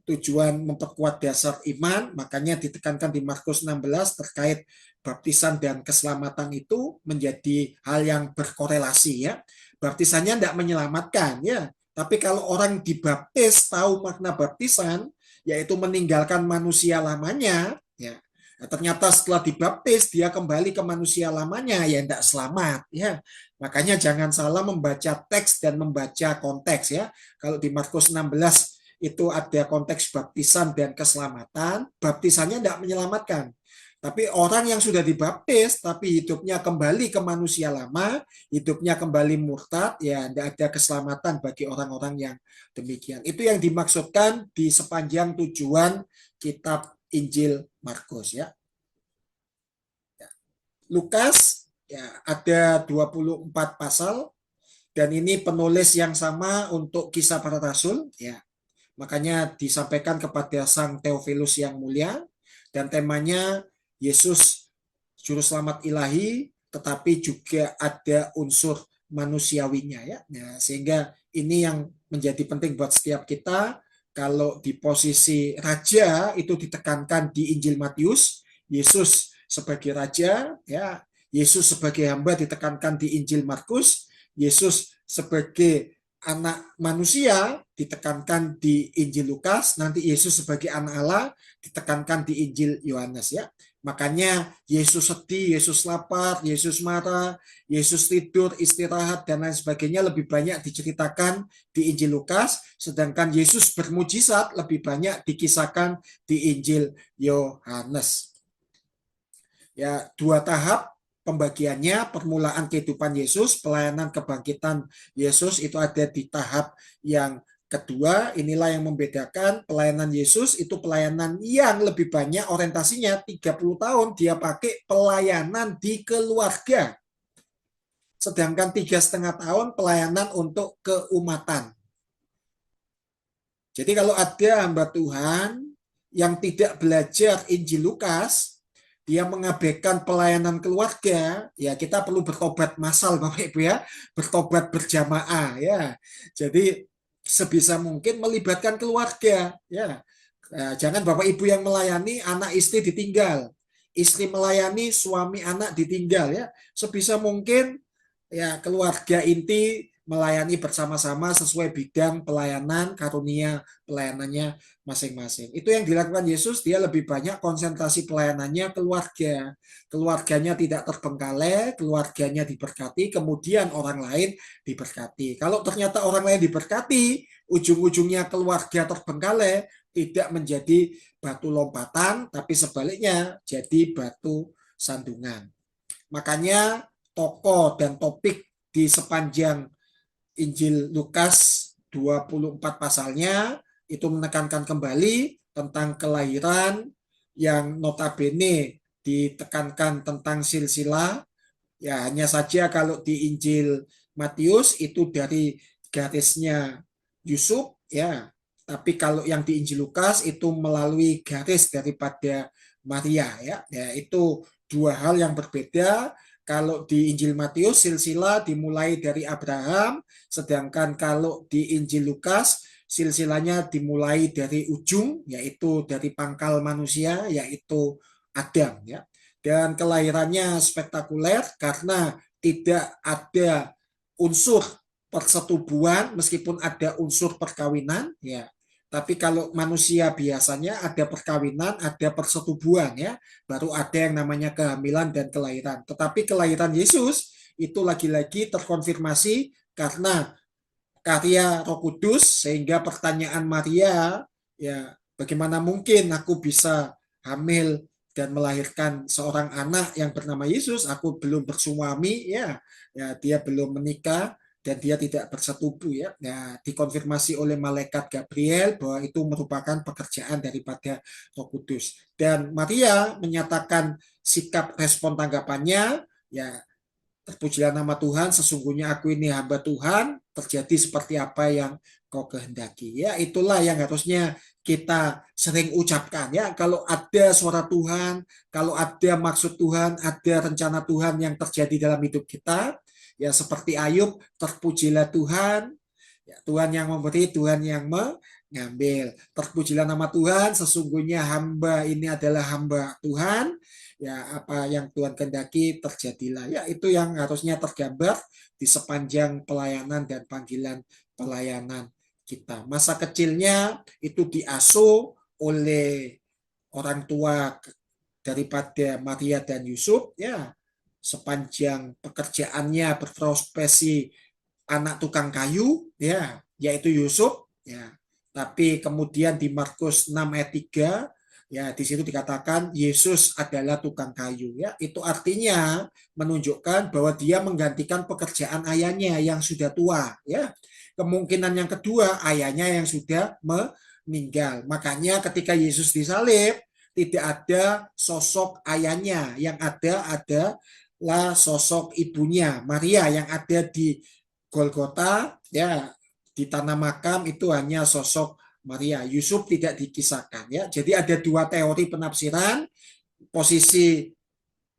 Tujuan memperkuat dasar iman, makanya ditekankan di Markus 16 terkait baptisan dan keselamatan itu menjadi hal yang berkorelasi, ya. Baptisannya tidak menyelamatkan, ya. Tapi kalau orang dibaptis tahu makna baptisan, yaitu meninggalkan manusia lamanya, ya. Nah, ternyata setelah dibaptis dia kembali ke manusia lamanya, ya tidak selamat, ya. Makanya jangan salah membaca teks dan membaca konteks, ya. Kalau di Markus 16 itu ada konteks baptisan dan keselamatan, baptisannya tidak menyelamatkan. Tapi orang yang sudah dibaptis tapi hidupnya kembali ke manusia lama, hidupnya kembali murtad, ya tidak ada keselamatan bagi orang-orang yang demikian. Itu yang dimaksudkan di sepanjang tujuan kitab Injil Markus, ya. Lukas, ya, ada 24 pasal dan ini penulis yang sama untuk Kisah Para Rasul, ya. Makanya disampaikan kepada Sang Theophilus yang mulia dan temanya Yesus juru selamat ilahi, tetapi juga ada unsur manusiawinya, ya. Nah, sehingga ini yang menjadi penting buat setiap kita. Kalau di posisi raja itu ditekankan di Injil Matius, Yesus sebagai raja, ya. Yesus sebagai hamba ditekankan di Injil Markus, Yesus sebagai anak manusia ditekankan di Injil Lukas, nanti Yesus sebagai anak Allah ditekankan di Injil Yohanes, ya. Makanya Yesus sedih, Yesus lapar, Yesus marah, Yesus tidur, istirahat dan lain sebagainya lebih banyak diceritakan di Injil Lukas, sedangkan Yesus bermujizat lebih banyak dikisahkan di Injil Yohanes. Ya, dua tahap pembagiannya, permulaan kehidupan Yesus, pelayanan kebangkitan Yesus itu ada di tahap yang kedua. Inilah yang membedakan pelayanan Yesus itu pelayanan yang lebih banyak orientasinya 30 tahun dia pakai pelayanan di keluarga. Sedangkan 3,5 tahun pelayanan untuk keumatan. Jadi kalau ada hamba Tuhan yang tidak belajar Injil Lukas, dia mengabaikan pelayanan keluarga, ya kita perlu bertobat massal, Bapak Ibu, ya, bertobat berjamaah, ya. Jadi sebisa mungkin melibatkan keluarga, ya. Jangan Bapak Ibu yang melayani, anak istri ditinggal, istri melayani, suami anak ditinggal, ya. Sebisa mungkin ya keluarga inti melayani bersama-sama sesuai bidang pelayanan, karunia pelayanannya masing-masing. Itu yang dilakukan Yesus, dia lebih banyak konsentrasi pelayanannya keluarga. Keluarganya tidak terbengkalai, keluarganya diberkati, kemudian orang lain diberkati. Kalau ternyata orang lain diberkati, ujung-ujungnya keluarga terbengkalai, tidak menjadi batu lompatan, tapi sebaliknya jadi batu sandungan. Makanya tokoh dan topik di sepanjang Injil Lukas 24 pasalnya itu menekankan kembali tentang kelahiran yang notabene ditekankan tentang silsilah. Ya, hanya saja kalau di Injil Matius itu dari garisnya Yusuf, ya. Tapi kalau yang di Injil Lukas itu melalui garis daripada Maria, ya. Ya, itu dua hal yang berbeda. Kalau di Injil Matius silsilah dimulai dari Abraham, sedangkan kalau di Injil Lukas silsilahnya dimulai dari ujung, yaitu dari pangkal manusia, yaitu Adam, ya. Dan kelahirannya spektakuler karena tidak ada unsur persetubuhan meskipun ada unsur perkawinan, ya. Tapi kalau manusia biasanya ada perkawinan, ada persetubuhan, ya, baru ada yang namanya kehamilan dan kelahiran. Tetapi kelahiran Yesus itu lagi-lagi terkonfirmasi karena karya Roh Kudus, sehingga pertanyaan Maria, ya, bagaimana mungkin aku bisa hamil dan melahirkan seorang anak yang bernama Yesus? Aku belum bersuami, ya, dia belum menikah dan dia tidak bersetubuh, ya. Nah, dikonfirmasi oleh malaikat Gabriel bahwa itu merupakan pekerjaan daripada Roh Kudus. Dan Maria menyatakan sikap respon tanggapannya, ya, terpujilah nama Tuhan, sesungguhnya aku ini hamba Tuhan, terjadi seperti apa yang kau kehendaki. Ya, itulah yang harusnya kita sering ucapkan, ya. Kalau ada suara Tuhan, kalau ada maksud Tuhan, ada rencana Tuhan yang terjadi dalam hidup kita, ya, seperti Ayub, terpujilah Tuhan, ya, Tuhan yang memberi, Tuhan yang mengambil. Terpujilah nama Tuhan, sesungguhnya hamba ini adalah hamba Tuhan, ya, apa yang Tuhan kehendaki terjadilah. Ya, itu yang harusnya tergambar di sepanjang pelayanan dan panggilan pelayanan kita. Masa kecilnya itu diasuh oleh orang tua daripada Maria dan Yusuf, ya, sepanjang pekerjaannya berprofesi anak tukang kayu, ya, yaitu Yusuf, ya. Tapi kemudian di Markus 6 ayat 3, ya, di situ dikatakan Yesus adalah tukang kayu, ya. Itu artinya menunjukkan bahwa dia menggantikan pekerjaan ayahnya yang sudah tua, ya. Kemungkinan yang kedua, ayahnya yang sudah meninggal. Makanya ketika Yesus disalib, tidak ada sosok ayahnya, yang ada adalah sosok ibunya Maria yang ada di Golgota, ya, di tanah makam itu hanya sosok Maria. Yusuf tidak dikisahkan, ya. Jadi ada dua teori penafsiran. Posisi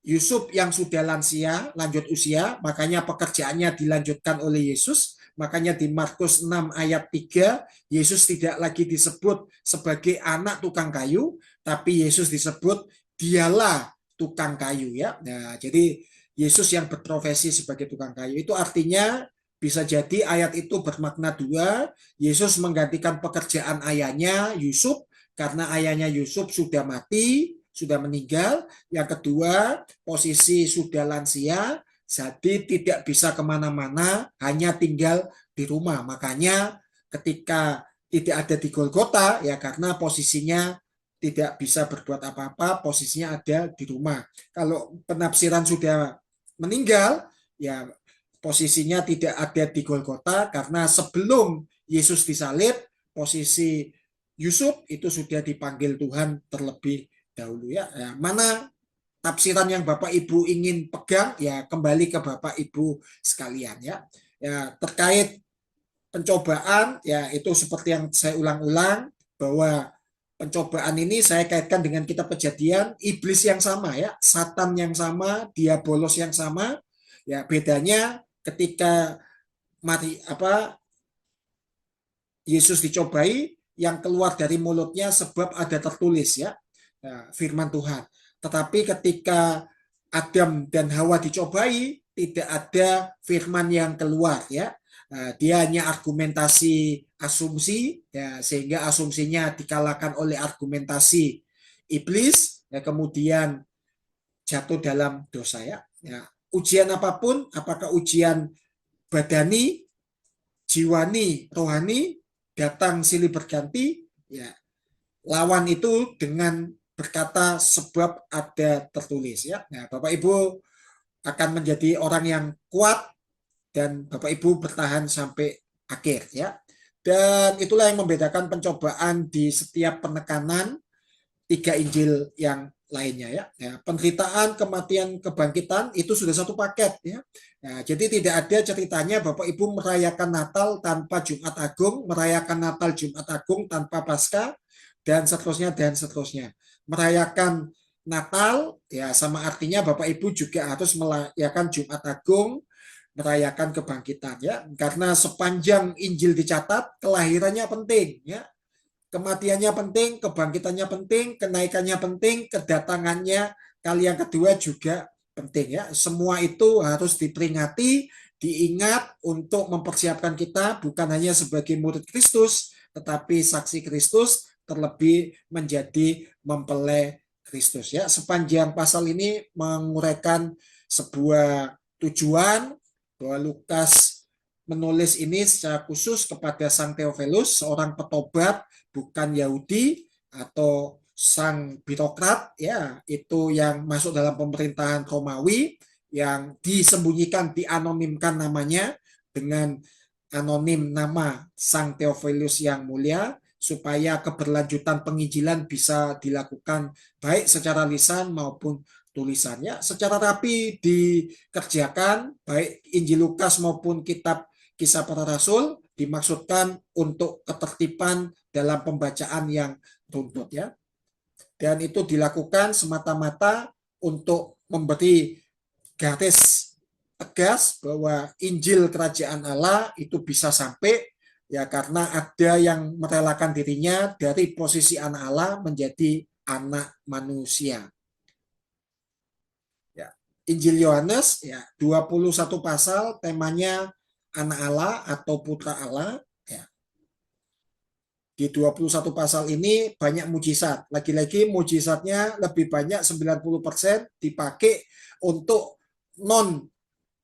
Yusuf yang sudah lansia, lanjut usia, makanya pekerjaannya dilanjutkan oleh Yesus. Makanya di Markus 6 ayat 3, Yesus tidak lagi disebut sebagai anak tukang kayu, tapi Yesus disebut dialah tukang kayu, ya. Nah, jadi Yesus yang berprofesi sebagai tukang kayu itu artinya bisa jadi ayat itu bermakna dua. Yesus menggantikan pekerjaan ayahnya Yusuf karena ayahnya Yusuf sudah mati, sudah meninggal. Yang kedua, posisi sudah lansia, jadi tidak bisa kemana-mana, hanya tinggal di rumah. Makanya ketika tidak ada di Golgota, ya, karena posisinya tidak bisa berbuat apa-apa, posisinya ada di rumah. Kalau penafsiran sudah meninggal, ya, posisinya tidak ada di Golgota karena sebelum Yesus disalib, posisi Yusuf itu sudah dipanggil Tuhan terlebih dahulu, ya. Mana tafsiran yang Bapak Ibu ingin pegang, ya, kembali ke Bapak Ibu sekalian, ya. Ya, terkait pencobaan, ya, itu seperti yang saya ulang-ulang bahwa pencobaan ini saya kaitkan dengan kitab Kejadian, iblis yang sama, ya, Satan yang sama, diabolos yang sama, ya, bedanya ketika Yesus dicobai, yang keluar dari mulutnya sebab ada tertulis, ya, firman Tuhan. Tetapi ketika Adam dan Hawa dicobai, tidak ada firman yang keluar, ya. Dia hanya argumentasi asumsi, ya, sehingga asumsinya dikalahkan oleh argumentasi iblis, ya, kemudian jatuh dalam dosa, ya. Ujian apapun, apakah ujian badani, jiwani, rohani, datang silih berganti, ya, lawan itu dengan berkata sebab ada tertulis, ya. Nah, Bapak Ibu akan menjadi orang yang kuat dan Bapak Ibu bertahan sampai akhir, ya. Dan itulah yang membedakan pencobaan di setiap penekanan tiga Injil yang lainnya, ya. Penderitaan, kematian, kebangkitan itu sudah satu paket, ya. Nah, jadi tidak ada ceritanya Bapak Ibu merayakan Natal tanpa Jumat Agung, merayakan Natal Jumat Agung tanpa Paskah, dan seterusnya dan seterusnya. Merayakan Natal, ya, sama artinya Bapak Ibu juga harus merayakan Jumat Agung merayakan kebangkitan ya, karena sepanjang Injil dicatat kelahirannya penting ya, kematiannya penting, kebangkitannya penting, kenaikannya penting, kedatangannya kali yang kedua juga penting ya. Semua itu harus diperingati, diingat untuk mempersiapkan kita bukan hanya sebagai murid Kristus, tetapi saksi Kristus, terlebih menjadi mempelai Kristus ya. Sepanjang pasal ini menguraikan sebuah tujuan bahwa Lukas menulis ini secara khusus kepada Sang Theophilus, seorang petobat bukan Yahudi atau sang birokrat ya, itu yang masuk dalam pemerintahan Romawi, yang disembunyikan, dianonimkan namanya dengan anonim nama Sang Theophilus yang mulia, supaya keberlanjutan penginjilan bisa dilakukan baik secara lisan maupun tulisannya secara rapi dikerjakan, baik Injil Lukas maupun kitab Kisah Para Rasul dimaksudkan untuk ketertiban dalam pembacaan yang runtut ya. Dan itu dilakukan semata-mata untuk memberi garis tegas bahwa Injil Kerajaan Allah itu bisa sampai ya, karena ada yang merelakan dirinya dari posisi anak Allah menjadi anak manusia. Ya, Injil Yohanes ya 21 pasal temanya anak Allah atau putra Allah ya. Di 21 pasal ini banyak mujizat. Lagi-lagi mujizatnya lebih banyak, 90% dipakai untuk non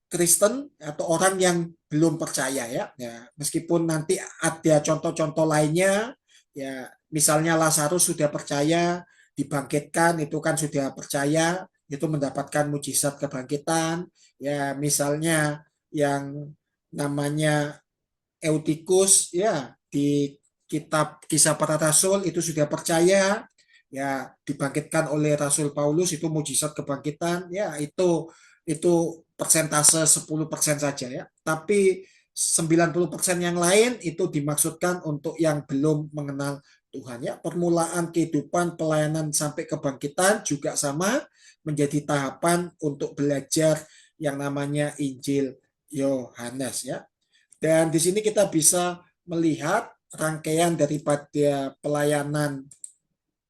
Kristen atau orang yang belum percaya ya. Ya, meskipun nanti ada contoh-contoh lainnya ya, misalnya Lazarus sudah percaya dibangkitkan, itu kan sudah percaya, itu mendapatkan mujizat kebangkitan ya. Misalnya yang namanya Eutikus ya, di kitab Kisah Para Rasul itu sudah percaya ya, dibangkitkan oleh Rasul Paulus, itu mujizat kebangkitan ya, itu persentase 10% saja ya. Tapi 90% yang lain itu dimaksudkan untuk yang belum mengenal Tuhan ya. Permulaan kehidupan pelayanan sampai kebangkitan juga sama, menjadi tahapan untuk belajar yang namanya Injil Yohanes ya. Dan di sini kita bisa melihat rangkaian daripada pelayanan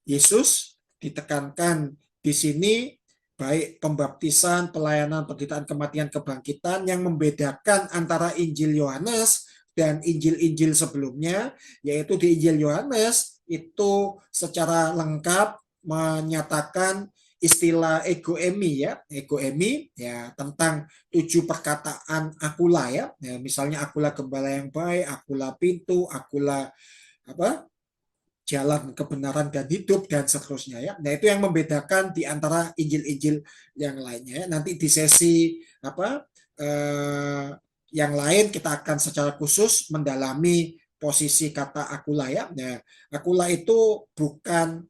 Yesus, ditekankan di sini baik pembaptisan, pelayanan, penderitaan, kematian, kebangkitan. Yang membedakan antara Injil Yohanes dan Injil-Injil sebelumnya, yaitu di Injil Yohanes itu secara lengkap menyatakan istilah egoemi ya, egoemi ya, tentang 7 perkataan akula ya. Ya, misalnya akulah gembala yang baik, akulah pintu, akulah apa? Jalan kebenaran dan hidup dan seterusnya ya. Nah, itu yang membedakan di antara Injil-Injil yang lainnya. Nanti di sesi yang lain kita akan secara khusus mendalami posisi kata akula ya. Nah, akula itu bukan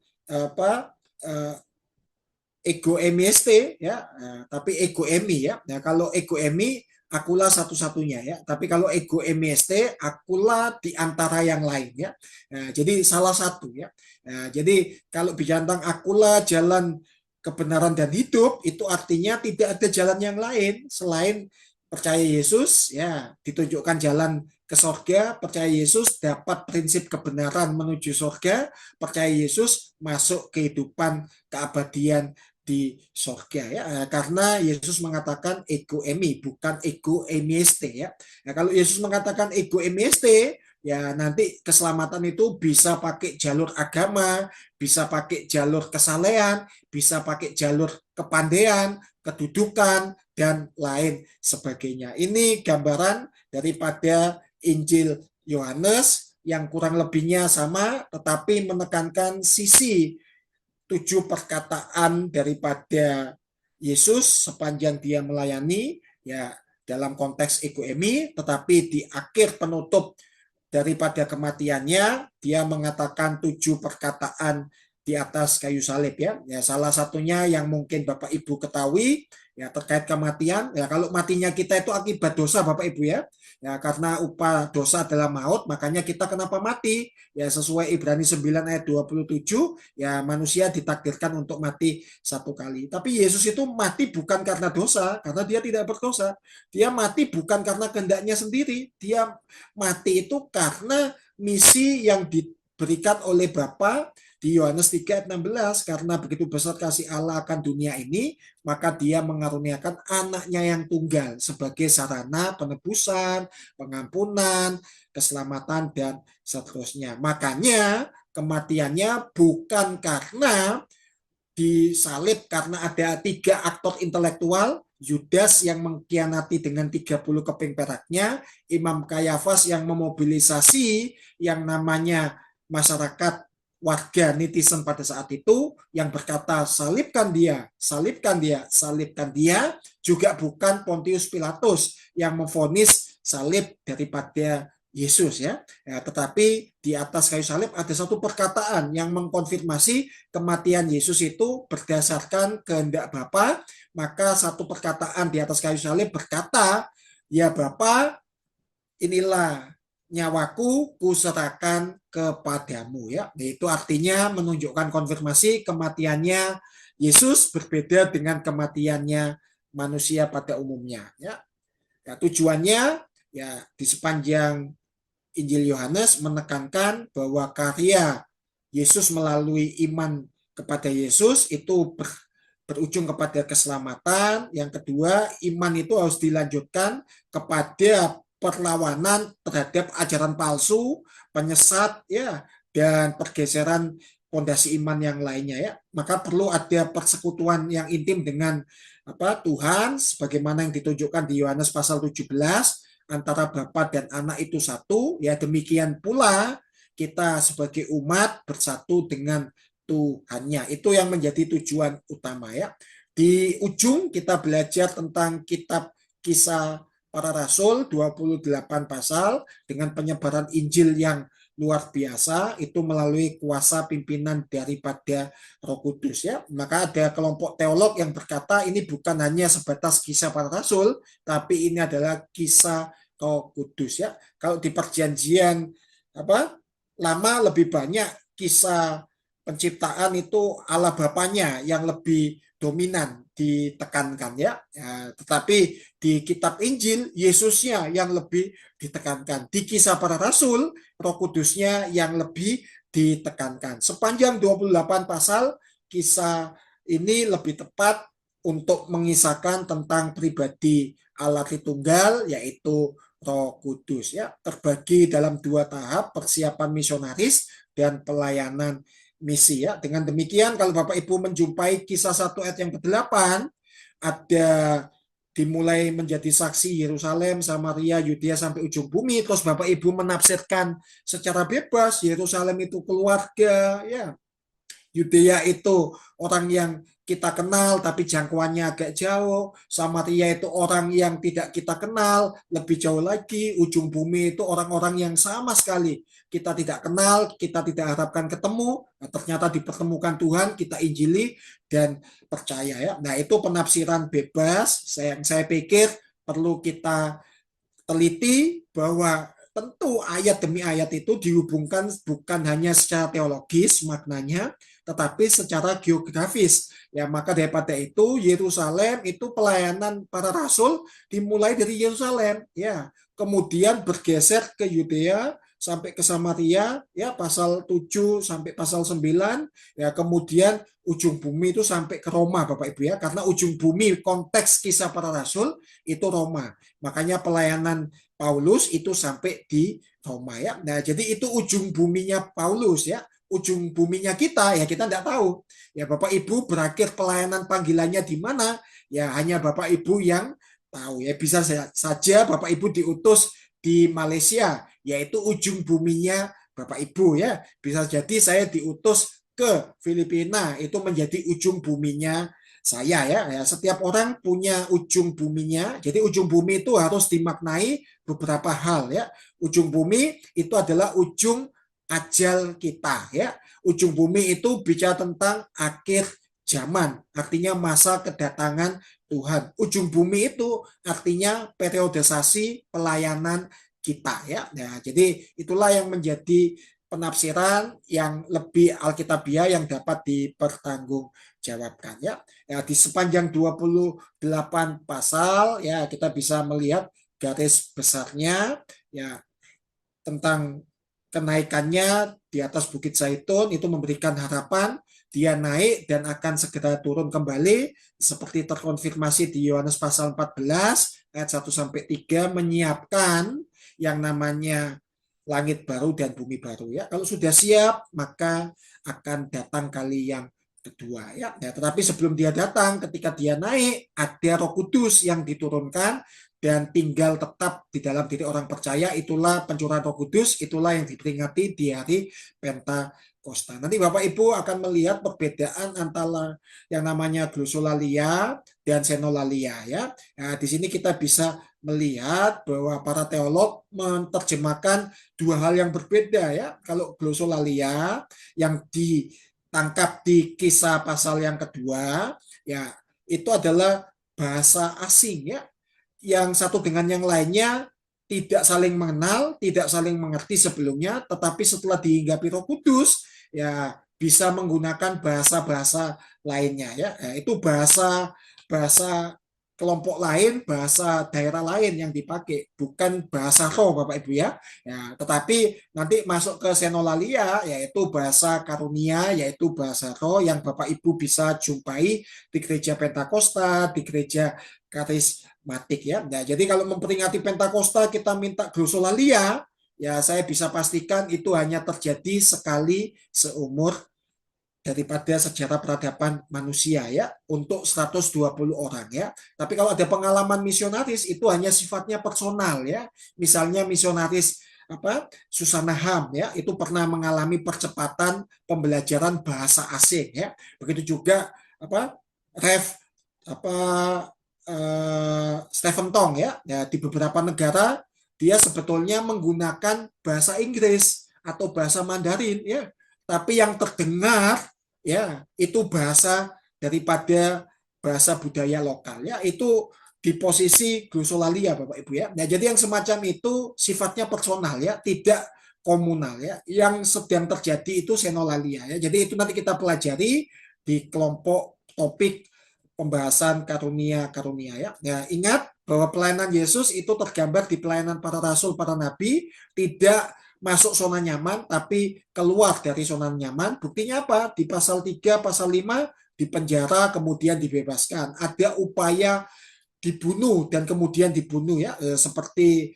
ego emiste ya, tapi ego emi ya. Nah, kalau ego emi akulah satu-satunya ya. Tapi kalau ego emiste akulah di antara yang lain ya. Nah, jadi salah satu ya. Nah, jadi kalau bicara tentang akulah jalan kebenaran dan hidup, itu artinya tidak ada jalan yang lain selain percaya Yesus ya, ditunjukkan jalan ke surga, percaya Yesus dapat prinsip kebenaran menuju surga, percaya Yesus masuk kehidupan keabadian di surga ya, karena Yesus mengatakan ego emi bukan ego emiste ya. Nah, kalau Yesus mengatakan ego emiste ya, nanti keselamatan itu bisa pakai jalur agama, bisa pakai jalur kesalehan, bisa pakai jalur kepandaian, kedudukan dan lain sebagainya. Ini gambaran daripada Injil Yohanes yang kurang lebihnya sama, tetapi menekankan sisi 7 perkataan daripada Yesus sepanjang dia melayani ya, dalam konteks ego emi, tetapi di akhir penutup daripada kematiannya dia mengatakan 7 perkataan di atas kayu salib ya. Ya salah satunya yang mungkin Bapak Ibu ketahui ya terkait kematian. Ya kalau matinya kita itu akibat dosa Bapak Ibu ya. Ya karena upah dosa adalah maut, makanya kita kenapa mati? Ya sesuai Ibrani 9 ayat 27, ya manusia ditakdirkan untuk mati satu kali. Tapi Yesus itu mati bukan karena dosa, karena dia tidak berdosa. Dia mati bukan karena kehendaknya sendiri. Dia mati itu karena misi yang diberikan oleh Bapa di Yohanes 3 ayat 16, karena begitu besar kasih Allah akan dunia ini, maka dia mengaruniakan anaknya yang tunggal sebagai sarana penebusan, pengampunan, keselamatan, dan seterusnya. Makanya kematiannya bukan karena disalib karena ada 3 aktor intelektual, Yudas yang mengkhianati dengan 30 keping peraknya, Imam Kayafas yang memobilisasi yang namanya masyarakat warga netizen pada saat itu yang berkata salibkan dia, salibkan dia, salibkan dia, juga bukan Pontius Pilatus yang memvonis salib daripada Yesus ya. Tetapi di atas kayu salib ada satu perkataan yang mengkonfirmasi kematian Yesus itu berdasarkan kehendak Bapa. Maka satu perkataan di atas kayu salib berkata, ya Bapa, inilah nyawaku kuserahkan kepadamu ya. Itu artinya menunjukkan konfirmasi kematiannya Yesus berbeda dengan kematiannya manusia pada umumnya ya. Ya tujuannya ya di sepanjang Injil Yohanes menekankan bahwa karya Yesus melalui iman kepada Yesus itu berujung kepada keselamatan. Yang kedua, iman itu harus dilanjutkan kepada perlawanan terhadap ajaran palsu, penyesat ya, dan pergeseran fondasi iman yang lainnya ya. Maka perlu ada persekutuan yang intim dengan Tuhan sebagaimana yang ditunjukkan di Yohanes pasal 17 antara Bapa dan Anak itu satu. Ya demikian pula kita sebagai umat bersatu dengan Tuhannya. Itu yang menjadi tujuan utama ya. Di ujung kita belajar tentang kitab Kisah Para Rasul 28 pasal dengan penyebaran Injil yang luar biasa itu melalui kuasa pimpinan daripada Roh Kudus ya. Maka ada kelompok teolog yang berkata ini bukan hanya sebatas kisah para rasul, tapi ini adalah kisah Roh Kudus ya. Kalau di perjanjian lama lebih banyak kisah penciptaan itu Allah Bapanya yang lebih dominan ditekankan ya. Tetapi di kitab Injil Yesusnya yang lebih ditekankan. Di kisah para rasul Roh Kudusnya yang lebih ditekankan. Sepanjang 28 pasal kisah ini lebih tepat untuk mengisahkan tentang pribadi Allah Tritunggal yaitu Roh Kudus ya. Terbagi dalam 2 tahap, persiapan misionaris dan pelayanan misi ya. Dengan demikian kalau Bapak Ibu menjumpai kisah 1 ayat yang ke-8 ada dimulai menjadi saksi Yerusalem, Samaria, Yudea sampai ujung bumi, terus Bapak Ibu menafsirkan secara bebas Yerusalem itu keluarga ya. Yudea itu orang yang kita kenal tapi jangkauannya agak jauh. Samaria itu orang yang tidak kita kenal, lebih jauh lagi. Ujung bumi itu orang-orang yang sama sekali kita tidak kenal, kita tidak harapkan ketemu. Nah, ternyata dipertemukan Tuhan, kita injili dan percaya ya. Nah itu penafsiran bebas. Saya pikir perlu kita teliti bahwa tentu ayat demi ayat itu dihubungkan bukan hanya secara teologis maknanya, tetapi secara geografis. Ya, maka daripada itu Yerusalem itu pelayanan para rasul dimulai dari Yerusalem, ya. Kemudian bergeser ke Yudea sampai ke Samaria, ya pasal 7 sampai pasal 9, ya kemudian ujung bumi itu sampai ke Roma Bapak Ibu ya, karena ujung bumi konteks kisah para rasul itu Roma. Makanya pelayanan Paulus itu sampai di Roma ya. Nah, jadi itu ujung buminya Paulus ya. Ujung buminya kita ya kita tidak tahu. Ya Bapak Ibu berakhir pelayanan panggilannya di mana? Ya hanya Bapak Ibu yang tahu ya. Bisa saja Bapak Ibu diutus di Malaysia, yaitu ujung buminya Bapak Ibu ya. Bisa jadi saya diutus ke Filipina, itu menjadi ujung buminya saya ya. Setiap orang punya ujung buminya. Jadi ujung bumi itu harus dimaknai beberapa hal ya. Ujung bumi itu adalah ujung ajal kita ya. Ujung bumi itu bicara tentang akhir zaman, artinya masa kedatangan Tuhan. Ujung bumi itu artinya periodisasi pelayanan kita ya. Nah, jadi itulah yang menjadi penafsiran yang lebih alkitabiah yang dapat dipertanggungjawabkan ya. Ya, di sepanjang 28 pasal ya kita bisa melihat garis besarnya ya tentang kenaikannya di atas Bukit Zaitun itu memberikan harapan dia naik dan akan segera turun kembali seperti terkonfirmasi di Yohanes pasal 14 ayat 1 sampai 3 menyiapkan yang namanya langit baru dan bumi baru ya. Kalau sudah siap maka akan datang kali yang kedua ya. Tetapi sebelum dia datang ketika dia naik ada Roh Kudus yang diturunkan dan tinggal tetap di dalam diri orang percaya, itulah pencurahan Roh Kudus, itulah yang diperingati di hari Pentakosta. Nanti Bapak Ibu akan melihat perbedaan antara yang namanya glosolalia dan senolalia ya. Nah, di sini kita bisa melihat bahwa para teolog menerjemahkan dua hal yang berbeda ya. Kalau glosolalia yang ditangkap di Kisah pasal yang kedua ya itu adalah bahasa asing ya, yang satu dengan yang lainnya tidak saling mengenal, tidak saling mengerti sebelumnya, tetapi setelah dihinggapi Roh Kudus, ya bisa menggunakan bahasa-bahasa lainnya ya. Itu bahasa kelompok lain, bahasa daerah lain yang dipakai, bukan bahasa roh Bapak Ibu ya. Ya, tetapi nanti masuk ke senolalia yaitu bahasa karunia, yaitu bahasa roh yang Bapak Ibu bisa jumpai di gereja Pentakosta, di gereja karismatik ya. Nah, jadi kalau memperingati Pentakosta kita minta glosolalia, ya saya bisa pastikan itu hanya terjadi sekali seumur daripada sejarah peradaban manusia ya untuk 120 orang ya. Tapi kalau ada pengalaman misionaris itu hanya sifatnya personal ya. Misalnya misionaris Susana Ham ya itu pernah mengalami percepatan pembelajaran bahasa asing ya. Begitu juga Rev Stephen Tong ya. Di beberapa negara dia sebetulnya menggunakan bahasa Inggris atau bahasa Mandarin ya. Tapi yang terdengar ya itu bahasa daripada bahasa budaya lokal ya, itu di posisi glosolalia Bapak Ibu ya. Nah, jadi yang semacam itu sifatnya personal ya, tidak komunal ya. Yang sedang terjadi itu senolalia ya. Jadi itu nanti kita pelajari di kelompok topik pembahasan karunia-karunia ya. Ya, ingat bahwa pelayanan Yesus itu tergambar di pelayanan para rasul, para nabi, tidak masuk zona nyaman tapi keluar dari zona nyaman. Buktinya apa? Di pasal 3, pasal 5 dipenjara kemudian dibebaskan. Ada upaya dibunuh dan kemudian dibunuh ya, seperti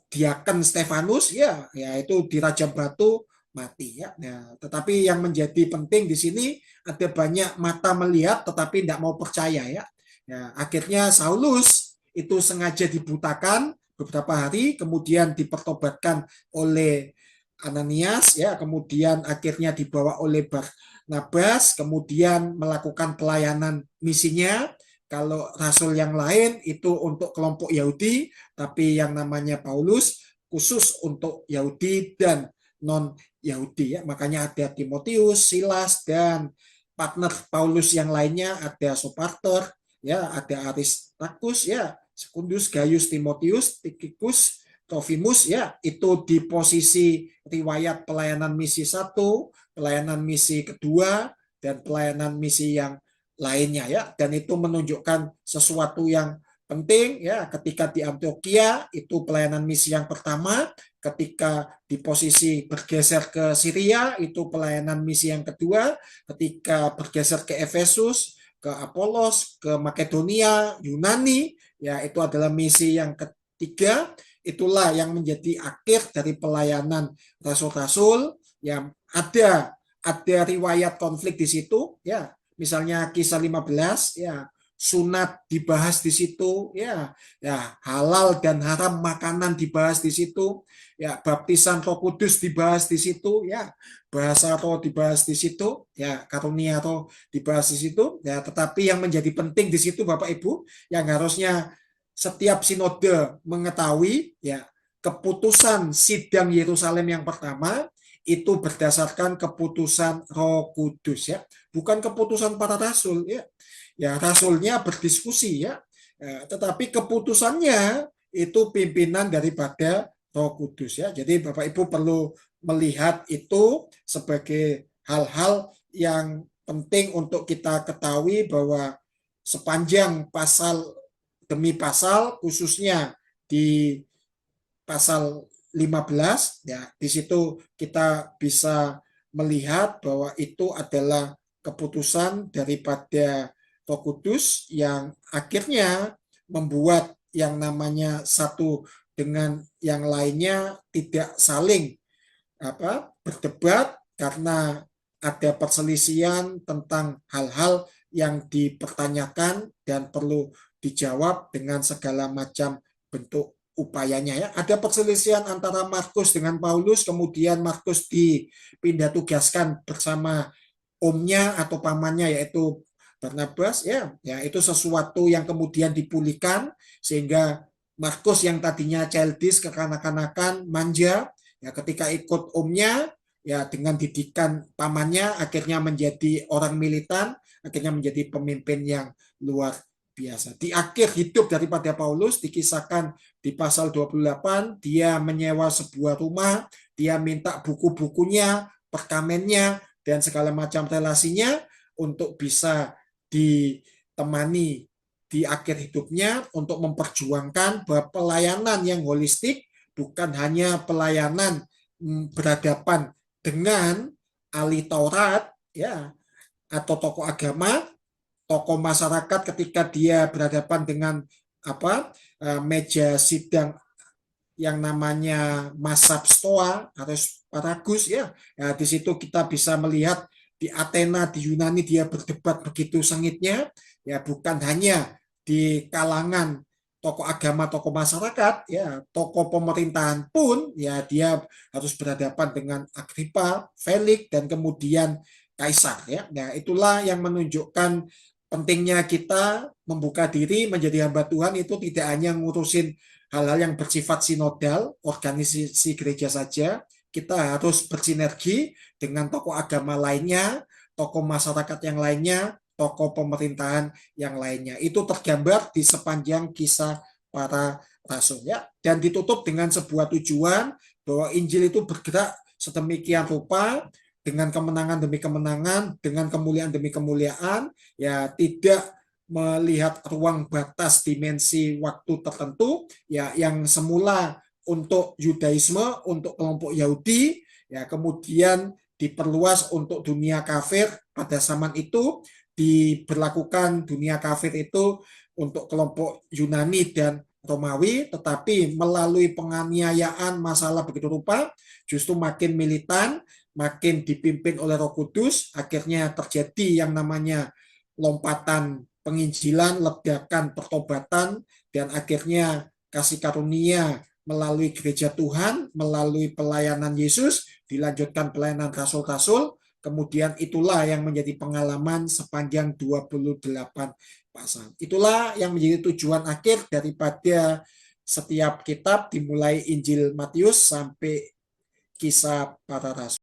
diaken Stefanus ya, itu dirajam batu mati ya. Nah, tetapi yang menjadi penting di sini ada banyak mata melihat tetapi tidak mau percaya ya. Nah, akhirnya Saulus itu sengaja dibutakan beberapa hari, kemudian dipertobatkan oleh Ananias ya, kemudian akhirnya dibawa oleh Barnabas, kemudian melakukan pelayanan misinya. Kalau rasul yang lain itu untuk kelompok Yahudi, tapi yang namanya Paulus khusus untuk Yahudi dan non Yahudi ya. Makanya ada Timotius, Silas dan partner Paulus yang lainnya, ada Sopater ya, ada Aristarchus ya, Secundus, Gaius, Timotius, Tychicus, Trophimus ya, itu di posisi riwayat pelayanan misi 1, pelayanan misi kedua, dan pelayanan misi yang lainnya ya. Dan itu menunjukkan sesuatu yang penting ya, ketika di Antioquia itu pelayanan misi yang pertama, ketika di posisi bergeser ke Syria itu pelayanan misi yang kedua, ketika bergeser ke Efesus, ke Apolos, ke Makedonia, Yunani, ya itu adalah misi yang ketiga. Itulah yang menjadi akhir dari pelayanan rasul-rasul yang ada riwayat konflik di situ ya. Misalnya Kisah 15 ya, sunat dibahas di situ ya, halal dan haram makanan dibahas di situ ya, baptisan Roh Kudus dibahas di situ ya, bahasa roh dibahas di situ ya, karunia roh dibahas di situ ya. Tetapi yang menjadi penting di situ Bapak Ibu yang harusnya setiap sinode mengetahui ya, keputusan sidang Yerusalem yang pertama itu berdasarkan keputusan Roh Kudus, ya, bukan keputusan para rasul, ya. Ya, rasulnya berdiskusi, ya. Tetapi keputusannya itu pimpinan daripada Roh Kudus, ya. Jadi Bapak Ibu perlu melihat itu sebagai hal-hal yang penting untuk kita ketahui, bahwa sepanjang pasal demi pasal, khususnya di pasal 15, ya, di situ kita bisa melihat bahwa itu adalah keputusan daripada Roh Kudus yang akhirnya membuat yang namanya satu dengan yang lainnya tidak saling berdebat karena ada perselisihan tentang hal-hal yang dipertanyakan dan perlu dijawab dengan segala macam bentuk upayanya, ya. Ada perselisihan antara Markus dengan Paulus, kemudian Markus dipindah tugaskan bersama omnya atau pamannya, yaitu Barnabas, ya. Ya, itu sesuatu yang kemudian dipulihkan sehingga Markus yang tadinya childish, kekanak-kanakan, manja, ya, ketika ikut omnya, ya, dengan didikan pamannya akhirnya menjadi orang militan, akhirnya menjadi pemimpin yang luar biasa. Di akhir hidup daripada Paulus dikisahkan di pasal 28, dia menyewa sebuah rumah, dia minta buku-bukunya, perkamennya, dan segala macam relasinya untuk bisa ditemani di akhir hidupnya untuk memperjuangkan bahwa pelayanan yang holistik bukan hanya pelayanan berhadapan dengan ahli Taurat, ya, atau tokoh agama, tokoh masyarakat ketika dia berhadapan dengan meja sidang yang namanya mazhab Stoa atau Sparagus, ya. Ya, di situ kita bisa melihat di Athena, di Yunani dia berdebat begitu sengitnya, ya, bukan hanya di kalangan tokoh agama, tokoh masyarakat, ya, tokoh pemerintahan pun, ya, dia harus berhadapan dengan Agripa, Felix, dan kemudian Kaisar, ya. Nah, itulah yang menunjukkan pentingnya kita membuka diri menjadi hamba Tuhan, itu tidak hanya ngurusin hal-hal yang bersifat sinodal, organisasi gereja saja. Kita harus bersinergi dengan tokoh agama lainnya, tokoh masyarakat yang lainnya, tokoh pemerintahan yang lainnya. Itu tergambar di sepanjang kisah para rasul, ya. Dan ditutup dengan sebuah tujuan bahwa Injil itu bergerak sedemikian rupa dengan kemenangan demi kemenangan, dengan kemuliaan demi kemuliaan, ya, tidak melihat ruang batas dimensi waktu tertentu, ya, yang semula untuk Yudaisme, untuk kelompok Yahudi, ya, kemudian diperluas untuk dunia kafir. Pada zaman itu diberlakukan dunia kafir itu untuk kelompok Yunani dan Romawi, tetapi melalui penganiayaan masalah begitu rupa justru makin militan, makin dipimpin oleh Roh Kudus, akhirnya terjadi yang namanya lompatan penginjilan, ledakan pertobatan, dan akhirnya kasih karunia melalui gereja Tuhan, melalui pelayanan Yesus, dilanjutkan pelayanan rasul-rasul, kemudian itulah yang menjadi pengalaman sepanjang 28 pasal. Itulah yang menjadi tujuan akhir daripada setiap kitab, dimulai Injil Matius sampai kisah para rasul.